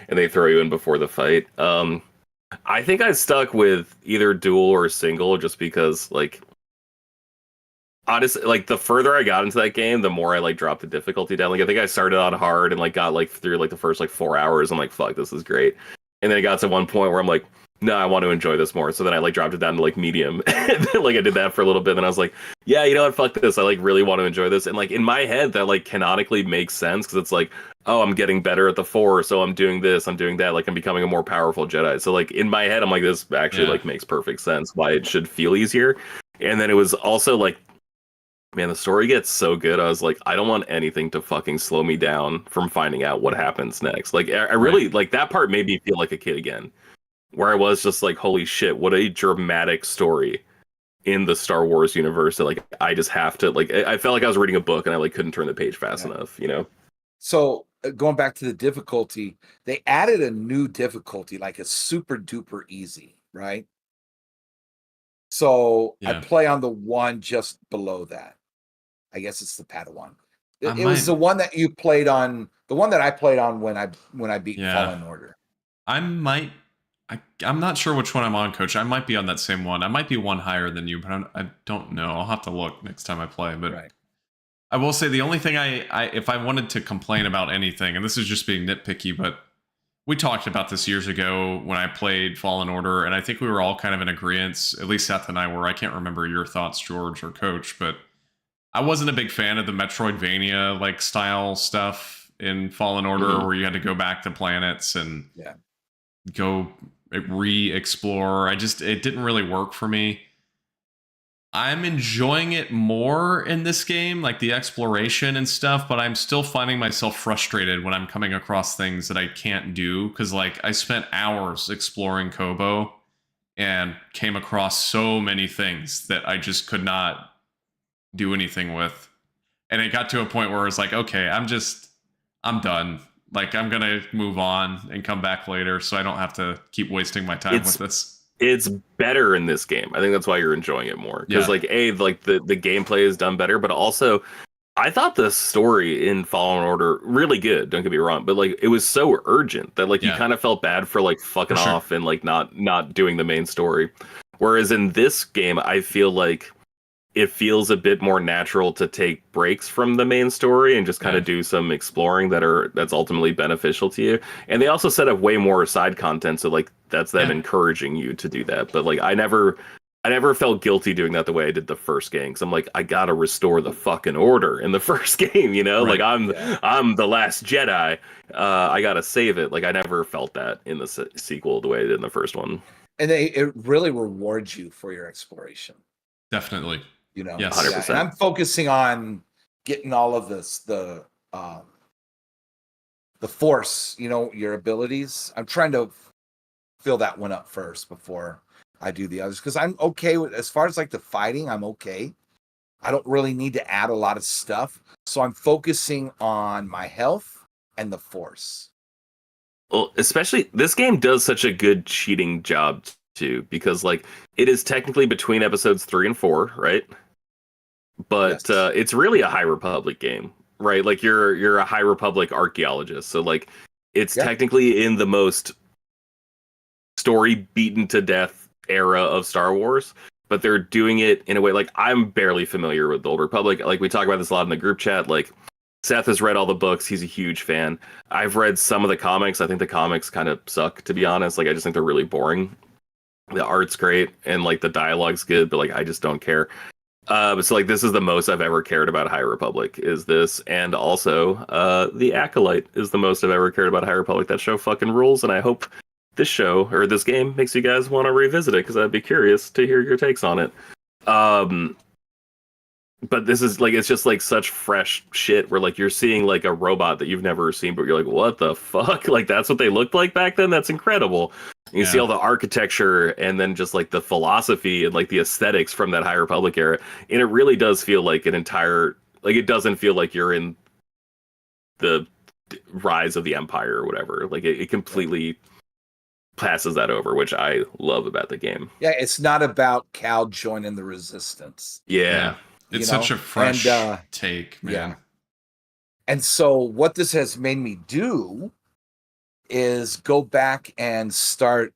and they throw you in before the fight. I think I stuck with either dual or single, just because like honestly, like the further I got into that game, the more I like dropped the difficulty down. Like I think I started on hard and like got like through like the first like 4 hours. I'm like, fuck, this is great. And then it got to one point where I'm like, no, I want to enjoy this more. So then I like dropped it down to like medium. And then, like I did that for a little bit. And I was like, yeah, you know what? Fuck this. I like really want to enjoy this. And like in my head, that like canonically makes sense, because it's like, oh, I'm getting better at the Force, so I'm doing this, I'm doing that. Like I'm becoming a more powerful Jedi. So like in my head, I'm like, this actually like makes perfect sense why it should feel easier. And then it was also like, man, the story gets so good. I was like, I don't want anything to fucking slow me down from finding out what happens next. Like, I really like that part made me feel like a kid again, where I was just like, holy shit, what a dramatic story in the Star Wars universe. That like, I just have to like, I felt like I was reading a book and I like couldn't turn the page fast enough, you know? So going back to the difficulty, they added a new difficulty, like a super duper easy, right? So I play on the one just below that. I guess it's the Padawan. It was the one that you played on, the one that I played on when I beat Fallen Order. I'm not sure which one I'm on, Coach. I might be on that same one. I might be one higher than you, but I don't know. I'll have to look next time I play. But I will say the only thing I if I wanted to complain about anything, and this is just being nitpicky, but we talked about this years ago when I played Fallen Order, and I think we were all kind of in agreement, at least Seth and I were. I can't remember your thoughts, George or Coach, but I wasn't a big fan of the Metroidvania like style stuff in Fallen Order, where you had to go back to planets and go re-explore. It didn't really work for me. I'm enjoying it more in this game, like the exploration and stuff, but I'm still finding myself frustrated when I'm coming across things that I can't do, because like I spent hours exploring Kobo and came across so many things that I just could not do anything with. And it got to a point where it's like, okay, I'm done. Like I'm gonna move on and come back later, so I don't have to keep wasting my time with this. It's better in this game. I think that's why you're enjoying it more. Because like the gameplay is done better, but also I thought the story in Fallen Order really good, don't get me wrong, but like it was so urgent that like you kind of felt bad for like fucking off and like not doing the main story. Whereas in this game, I feel like it feels a bit more natural to take breaks from the main story and just kind of do some exploring that's ultimately beneficial to you. And they also set up way more side content, so like that's them encouraging you to do that. But like I never felt guilty doing that the way I did the first game, because I'm like, I gotta restore the fucking order in the first game, you know? Like I'm the last Jedi. I gotta save it. Like I never felt that in the sequel the way I did in the first one. And it really rewards you for your exploration. Definitely. You know, yes. 100%. And I'm focusing on getting all of this, the Force, you know, your abilities. I'm trying to fill that one up first before I do the others, because I'm okay with, as far as like the fighting, I'm okay. I don't really need to add a lot of stuff, so I'm focusing on my health and the Force. Well, especially this game does such a good cheating job too, because like it is technically between episodes 3 and 4, right? But it's really a High Republic game, right? Like you're a High Republic archaeologist, so like it's technically in the most story beaten to death era of Star Wars, but they're doing it in a way like I'm barely familiar with the Old Republic. Like we talk about this a lot in the group chat. Like Seth has read all the books; he's a huge fan. I've read some of the comics. I think the comics kind of suck, to be honest. Like I just think they're really boring. The art's great and like the dialogue's good, but like I just don't care. So like this is the most I've ever cared about High Republic is this, and also the Acolyte is the most I've ever cared about High Republic. That show fucking rules, and I hope this show or this game makes you guys want to revisit it, because I'd be curious to hear your takes on it. But this is like, it's just like such fresh shit where like you're seeing like a robot that you've never seen, but you're like, what the fuck? Like that's what they looked like back then? That's incredible. And you see all the architecture and then just like the philosophy and like the aesthetics from that High Republic era. And it really does feel like an entire, like it doesn't feel like you're in the rise of the Empire or whatever. Like it completely passes that over, which I love about the game. Yeah, it's not about Cal joining the Resistance. Yeah. It's such a fresh take, man. Yeah. And so what this has made me do is go back and start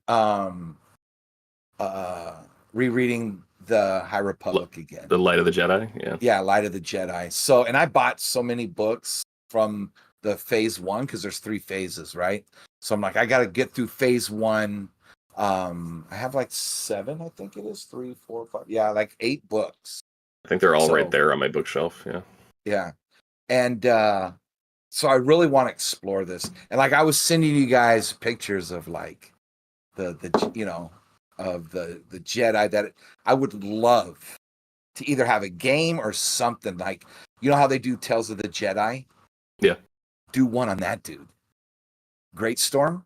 rereading the High Republic again. The Light of the Jedi, yeah. Yeah, Light of the Jedi. So, and I bought so many books from the phase 1 because there's 3 phases, right? So I'm like, I got to get through phase 1. I have like 7, I think it is 3, 4, 5. Yeah, like 8 books. I think they're all right there on my bookshelf. Yeah. Yeah. And so I really want to explore this. And like I was sending you guys pictures of like the you know, of the Jedi that I would love to either have a game or something like, you know how they do Tales of the Jedi? Yeah. Do one on that dude. Great Storm.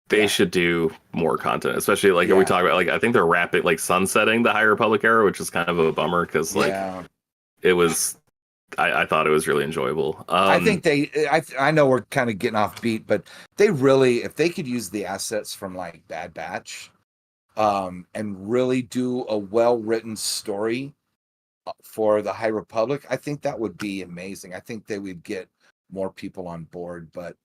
They should do more content, especially like we talk about, like I think they're rapid like sunsetting the High Republic era, which is kind of a bummer because like it was. I thought it was really enjoyable. I think I know we're kind of getting off beat, but they really, if they could use the assets from like Bad Batch, and really do a well-written story for the High Republic, I think that would be amazing. I think they would get more people on board, but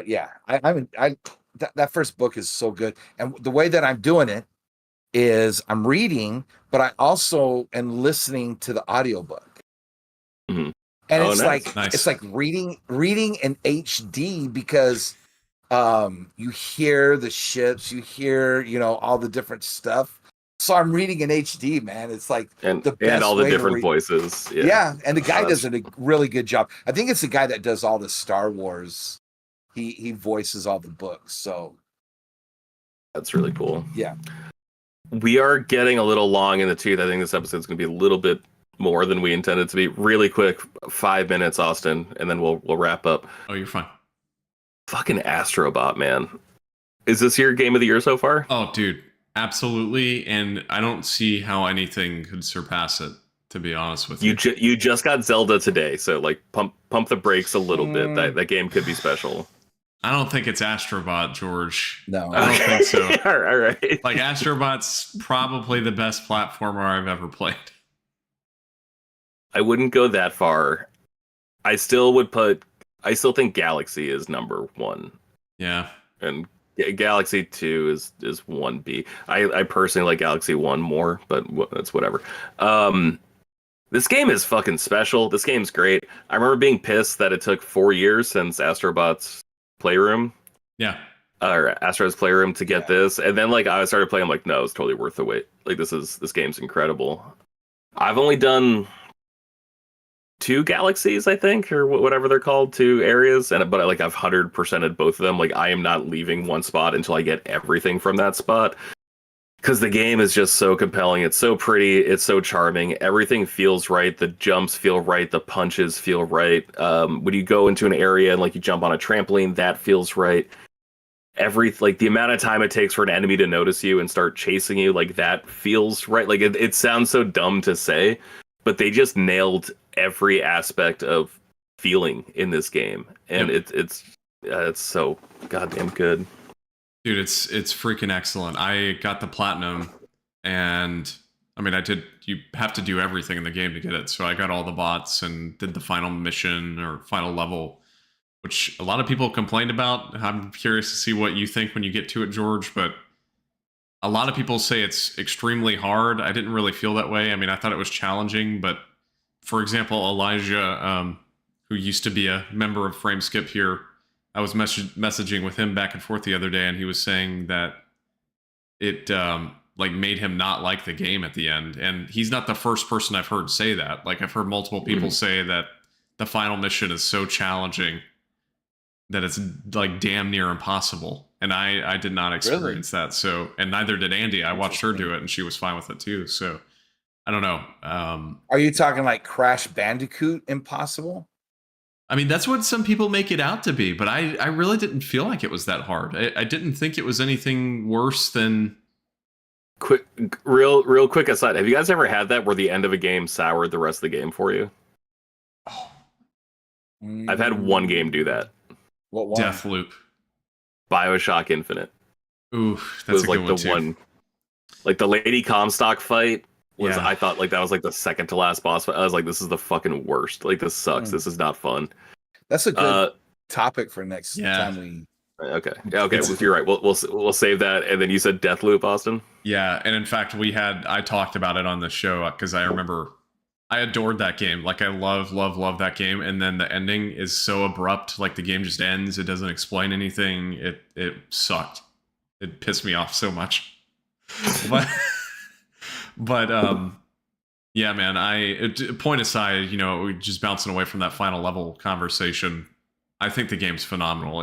yeah, that first book is so good. And the way that I'm doing it is I'm reading, but I also am listening to the audiobook. Mm-hmm. And it's like reading in HD because you hear the ships, you hear, you know, all the different stuff. So I'm reading in HD, man. It's like and the best all the way different voices. Yeah, and the guy does a really good job. I think it's the guy that does all the Star Wars. He voices all the books, so that's really cool. Yeah. We are getting a little long in the tooth. I think this episode's going to be a little bit more than we intended to be. Really quick, 5 minutes, Austin, and then we'll wrap up. Oh, you're fine. Fucking Astro Bot, man. Is this your game of the year so far? Oh, dude, absolutely. And I don't see how anything could surpass it, to be honest with you. You just got Zelda today, so like pump the brakes a little bit. That game could be special. I don't think it's Astro Bot, George. No. I don't think so. all right. Like Astro Bot's probably the best platformer I've ever played. I wouldn't go that far. I still think Galaxy is number 1. Yeah. And Galaxy 2 is 1B. I personally like Galaxy 1 more, but that's whatever. This game is fucking special. This game's great. I remember being pissed that it took 4 years since Astro Bot's Playroom. Yeah. Or Astro's Playroom to get this. And then like I started playing, I'm like, no, it's totally worth the wait. Like this game's incredible. I've only done 2 galaxies, I think, or whatever they're called, 2 areas, but like I've 100%ed both of them. Like I am not leaving one spot until I get everything from that spot, because the game is just so compelling. It's so pretty, it's so charming, everything feels right, the jumps feel right, the punches feel right. When you go into an area and like you jump on a trampoline, that feels right. The amount of time it takes for an enemy to notice you and start chasing you, like that feels right. Like it sounds so dumb to say, but they just nailed every aspect of feeling in this game, and it's so goddamn good. Dude, it's freaking excellent. I got the platinum, and I mean, you have to do everything in the game to get it. So I got all the bots and did the final mission or final level, which a lot of people complained about. I'm curious to see what you think when you get to it, George, but a lot of people say it's extremely hard. I didn't really feel that way. I mean, I thought it was challenging, but for example, Elijah, who used to be a member of Frameskip here, I was messaging with him back and forth the other day, and he was saying that it like made him not like the game at the end. And he's not the first person I've heard say that. Like I've heard multiple people say that the final mission is so challenging that it's like damn near impossible. And I did not experience that. So, and neither did Andie. I watched her do it, and she was fine with it too. So I don't know. Are you talking like Crash Bandicoot Impossible? I mean, that's what some people make it out to be, but I really didn't feel like it was that hard. I didn't think it was anything worse than. Real quick aside. Have you guys ever had that where the end of a game soured the rest of the game for you? Oh. I've had one game do that. What one? Deathloop. BioShock Infinite. Ooh, that's a good one too. One, like the Lady Comstock fight was. Yeah. I thought like that was like the second to last boss fight. I was like, this is the fucking worst. Like this sucks. This is not fun. That's a good topic for next time we. Okay. Okay. Well, you're right. We'll save that. And then you said Deathloop, Austin. Yeah, and in fact, I talked about it on the show because I remember I adored that game. Like I love that game, and then the ending is so abrupt. Like the game just ends. It doesn't explain anything. It sucked. It pissed me off so much. but yeah, man. Point aside, just bouncing away from that final level conversation. I think the game's phenomenal.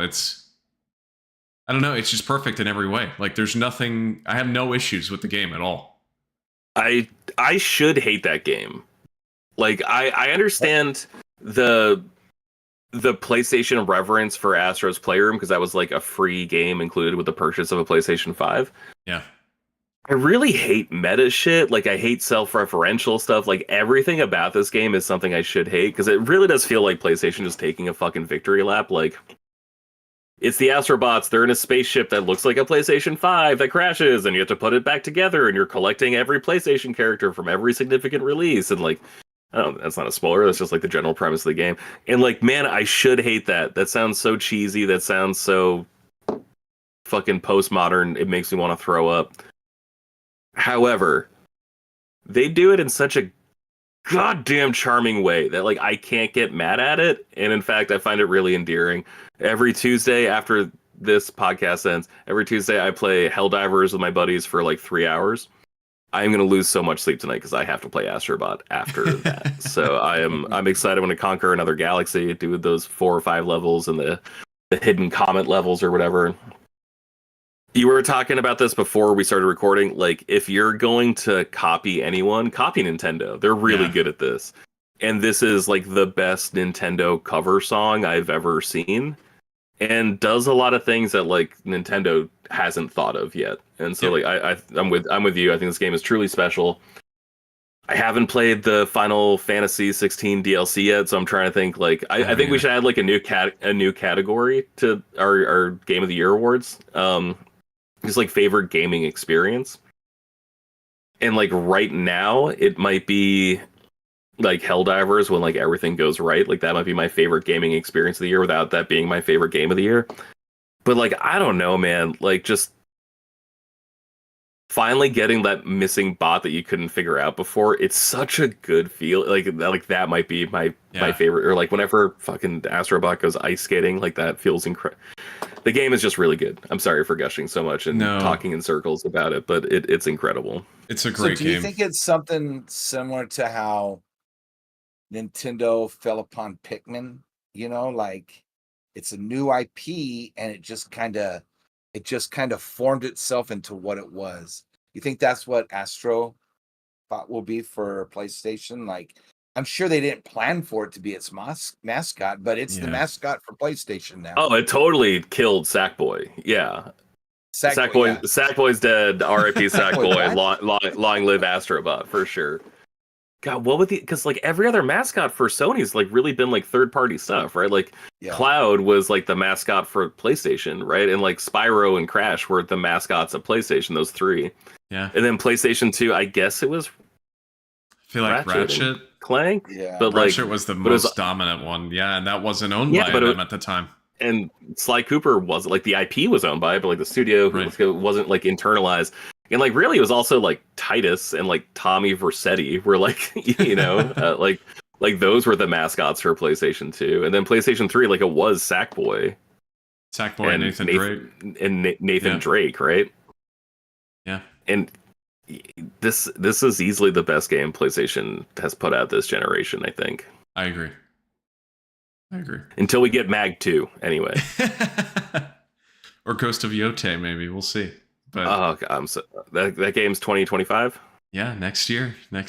I don't know. It's just perfect in every way. Like there's nothing. I have no issues with the game at all. I should hate that game. Like I understand the PlayStation reverence for Astro's Playroom because that was like a free game included with the purchase of a PlayStation 5. Yeah. I really hate meta shit. Like I hate self-referential stuff. Like everything about this game is something I should hate because it really does feel like PlayStation is taking a fucking victory lap. Like it's the Astro Bots. They're in a spaceship that looks like a PlayStation 5 that crashes, and you have to put it back together, and you're collecting every PlayStation character from every significant release. And like, I don't know, that's not a spoiler. That's just like the general premise of the game. And like, man, I should hate that. That sounds so cheesy. That sounds so fucking postmodern. It makes me want to throw up. However, they do it in such a goddamn charming way that like I can't get mad at it. And in fact, I find it really endearing. Every Tuesday after this podcast ends, every Tuesday I play Helldivers with my buddies for like 3 hours. I'm going to lose so much sleep tonight because I have to play Astro Bot after that. So I'm excited when to conquer another galaxy, do those 4 or 5 levels and the hidden comet levels or whatever. You were talking about this before we started recording. Like, if you're going to copy anyone, copy Nintendo. They're really good at this. And this is like the best Nintendo cover song I've ever seen. And does a lot of things that like Nintendo hasn't thought of yet. And so like I'm with you. I think this game is truly special. I haven't played the Final Fantasy 16 DLC yet, so I'm trying to think like I think we should add like a new category to our Game of the Year awards. Just like favorite gaming experience. And like right now it might be like Helldivers when like everything goes right. Like that might be my favorite gaming experience of the year without that being my favorite game of the year. But like I don't know, man. Like just finally getting that missing bot that you couldn't figure out before. It's such a good feel. Like that might be my favorite. Or like whenever fucking Astro Bot goes ice skating, like that feels incredible. The game is just really good. I'm sorry for gushing so much and talking in circles about it, but it's incredible. It's a great game. Do you think it's something similar to how Nintendo fell upon Pikmin? Like it's a new IP and it just kind of formed itself into what it was. You think that's what Astro Bot will be for PlayStation? Like, I'm sure they didn't plan for it to be its mascot, but it's the mascot for PlayStation now. Oh, it totally killed Sackboy. Yeah. Sackboy, yeah. Sackboy's dead. R.I.P. Sackboy. Long live Astro Bot for sure. God, what would because like every other mascot for Sony's like really been like third-party stuff, right? Like Cloud was like the mascot for PlayStation, right? And like Spyro and Crash were the mascots of PlayStation, those 3. Yeah. And then PlayStation 2, I guess it was I feel like Ratchet Clank. Yeah. But Ratchet was the most dominant one. Yeah, and that wasn't owned by them at the time. And Sly Cooper wasn't like the IP was owned by it, but like the studio wasn't like internalized. And like really it was also like Titus and like Tommy Vercetti were like like those were the mascots for PlayStation 2. And then PlayStation 3 like it was Sackboy and Nathan Drake and Nathan Drake, right? Yeah. And this is easily the best game PlayStation has put out this generation, I think. I agree. Until we get Mag 2 anyway. Or Ghost of Yote maybe, we'll see. But that game's 2025. Yeah, next year. Do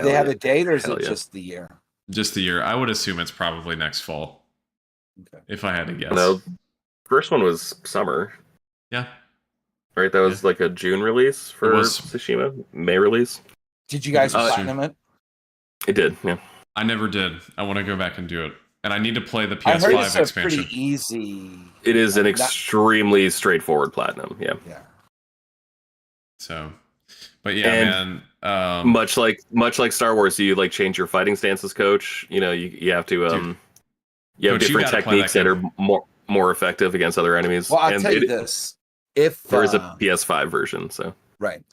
they have a date, or is it just the year? Just the year. I would assume it's probably next fall. Okay. If I had to guess. No, first one was summer. Yeah. Right, that was like a June release for Tsushima, May release. Did you guys platinum it? It did, yeah. I never did. I want to go back and do it. And I need to play the PS5 I heard it's expansion. pretty easy. It is an extremely straightforward platinum, yeah. So, but yeah, man. Much like Star Wars, you like change your fighting stances, coach. You know, you have to you have different techniques that are more effective against other enemies. Well, I'll tell you this. If there is a PS5 version, so right.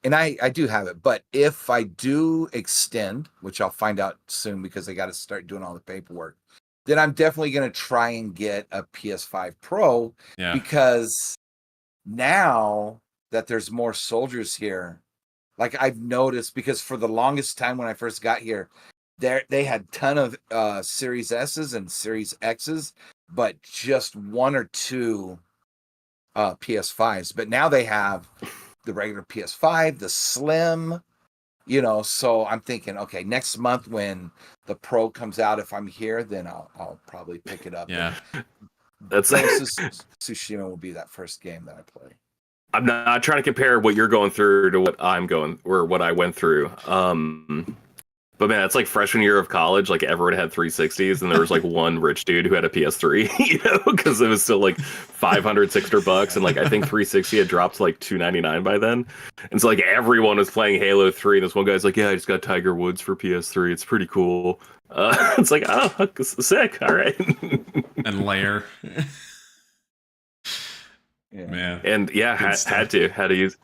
And I do have it, but if I do extend, which I'll find out soon because I got to start doing all the paperwork, then I'm definitely going to try and get a PS5 Pro because now that there's more soldiers here, like I've noticed, because for the longest time when I first got here, they had ton of Series S's and Series X's, but just one or two PS5s. But now they have the regular PS5, the Slim, so I'm thinking, okay, next month when the Pro comes out, if I'm here, then I'll probably pick it up. Yeah. That's Tsushima will be that first game that I play. I'm not trying to compare what you're going through to what what I went through. But man, it's like freshman year of college, like everyone had 360s and there was like one rich dude who had a PS3, because it was still like $500, $600, and like I think 360 had dropped to like $299 by then. And so like everyone was playing Halo 3, and this one guy's like, yeah, I just got Tiger Woods for PS3. It's pretty cool. It's like, oh, sick. All right. And Lair. Man. And had to use.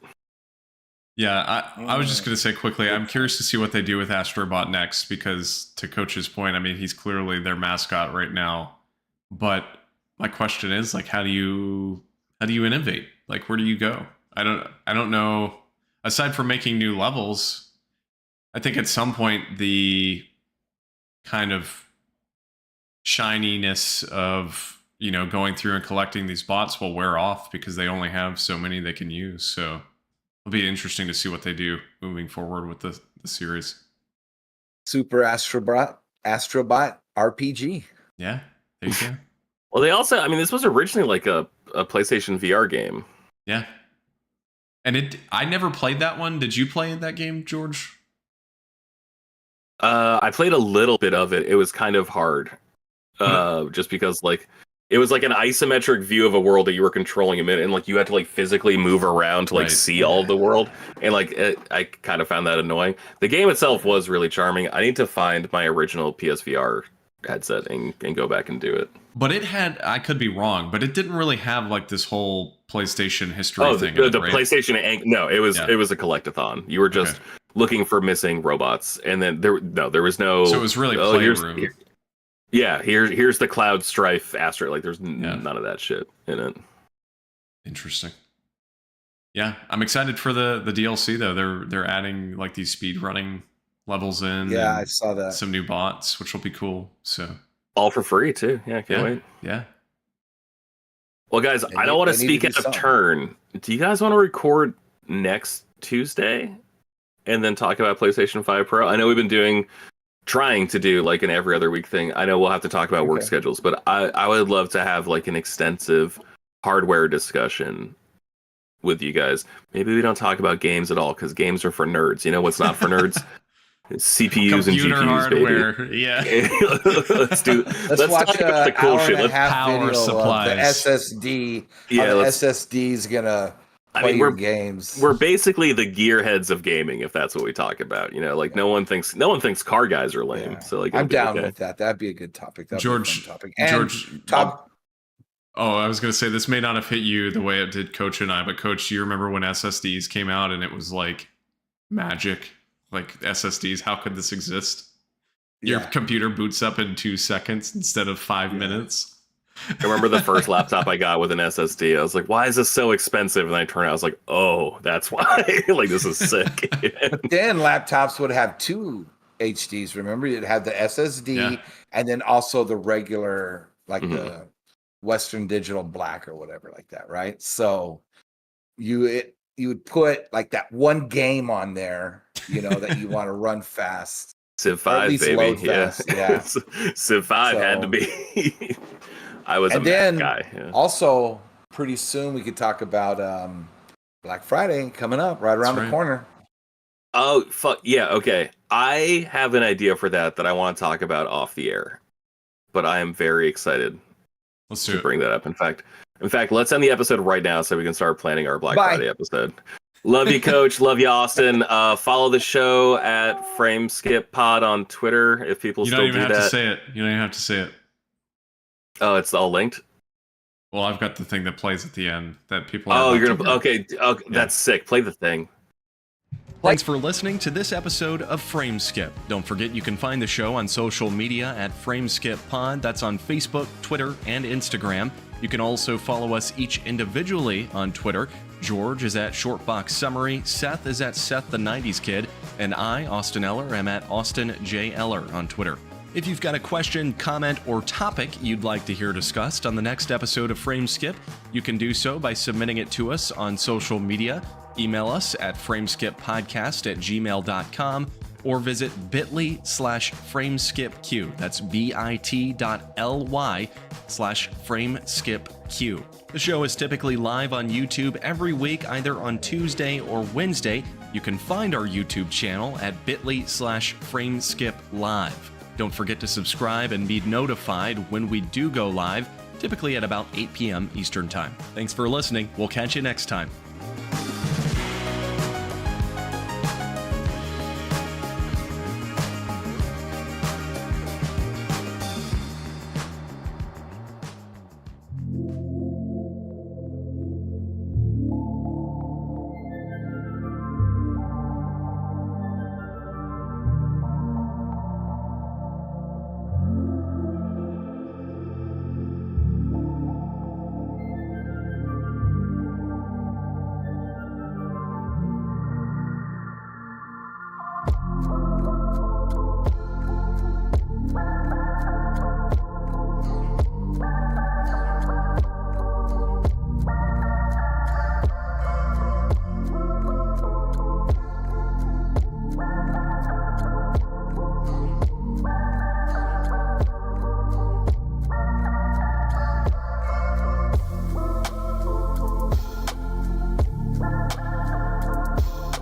Yeah, I was just going to say quickly, I'm curious to see what they do with Astro Bot next, because to Coach's point, I mean, he's clearly their mascot right now. But my question is, like, how do you innovate? Like, where do you go? I don't know. Aside from making new levels, I think at some point the kind of shininess of, going through and collecting these bots will wear off because they only have so many they can use. So it'll be interesting to see what they do moving forward with the series. Super Astrobot RPG. Yeah, there you go. Well, they also, I mean, this was originally like a PlayStation VR game. Yeah. And I never played that one. Did you play that game, George? I played a little bit of it. It was kind of hard. Just because like it was like an isometric view of a world that you were controlling a minute, and like you had to like physically move around to like see all of the world, and like I kind of found that annoying. The game itself was really charming. I need to find my original PSVR headset and go back and do it. But it had, I could be wrong, but it didn't really have like this whole PlayStation history thing. The PlayStation, no, it was a collectathon. You were just looking for missing robots, and then there was no. So it was really Playroom. Here's the Cloud Strife Astro. Like there's none of that shit in it. Interesting. Yeah, I'm excited for the DLC though. They're adding like these speed running levels in. Yeah, I saw that. Some new bots, which will be cool. So all for free too. Yeah, can't wait. Yeah. Well, guys, I don't want to speak out of turn. Do you guys want to record next Tuesday and then talk about PlayStation 5 Pro? I know we've been trying to do like an every other week thing. I know we'll have to talk about work schedules, but I would love to have like an extensive hardware discussion with you guys. Maybe we don't talk about games at all because games are for nerds. You know what's not for nerds? CPUs and GPUs, hardware, baby. Yeah. Let's watch talk about the cool shit. Let's power supplies. The SSD. Yeah, the SSD's gonna play your games. We're basically the gearheads of gaming, if that's what we talk about. Like no one thinks car guys are lame. Yeah. So like I'm down with that. That'd be a good topic. George, topic. Oh, I was going to say, this may not have hit you the way it did Coach and I, but Coach, do you remember when SSDs came out and it was like magic? Like SSDs, how could this exist? Your computer boots up in 2 seconds instead of 5 minutes. I remember the first laptop I got with an SSD. I was like, why is this so expensive? And I turned out, I was like, oh, that's why. Like, this is sick. But then laptops would have 2 HDs. Remember, you'd have the SSD and then also the regular, like the Western Digital Black or whatever like that, right? So you would put like that one game on there, that you want to run fast. Civ 5, baby. Load Yeah. fast. Yeah. Civ 5 had to be. I was a math guy. Yeah. Also, pretty soon we could talk about Black Friday coming up right around the corner. Oh, fuck. Yeah, okay. I have an idea for that I want to talk about off the air. But I am very excited to bring that up. In fact, let's end the episode right now so we can start planning our Black Friday episode. Love you, Coach. Love you, Austin. Follow the show at frameskippod on Twitter if people still do that. You don't even have to say it. You don't even have to say it. Oh, it's all linked? Well, I've got the thing that plays at the end that people. Oh, you're gonna. Okay, that's sick. Play the thing. Thanks for listening to this episode of Frameskip. Don't forget you can find the show on social media at frameskippod. That's on Facebook, Twitter, and Instagram. You can also follow us each individually on Twitter. George is at Shortbox Summary, Seth is at Seth the 90s Kid, and I, Austin Eller, am at Austin J. Eller on Twitter. If you've got a question, comment, or topic you'd like to hear discussed on the next episode of Frameskip, you can do so by submitting it to us on social media. Email us at frameskippodcast@gmail.com or visit bit.ly/frameskipq. That's bit.ly/frameskipq. The show is typically live on YouTube every week, either on Tuesday or Wednesday. You can find our YouTube channel at bit.ly/frameskiplive. Don't forget to subscribe and be notified when we do go live, typically at about 8 p.m. Eastern Time. Thanks for listening. We'll catch you next time.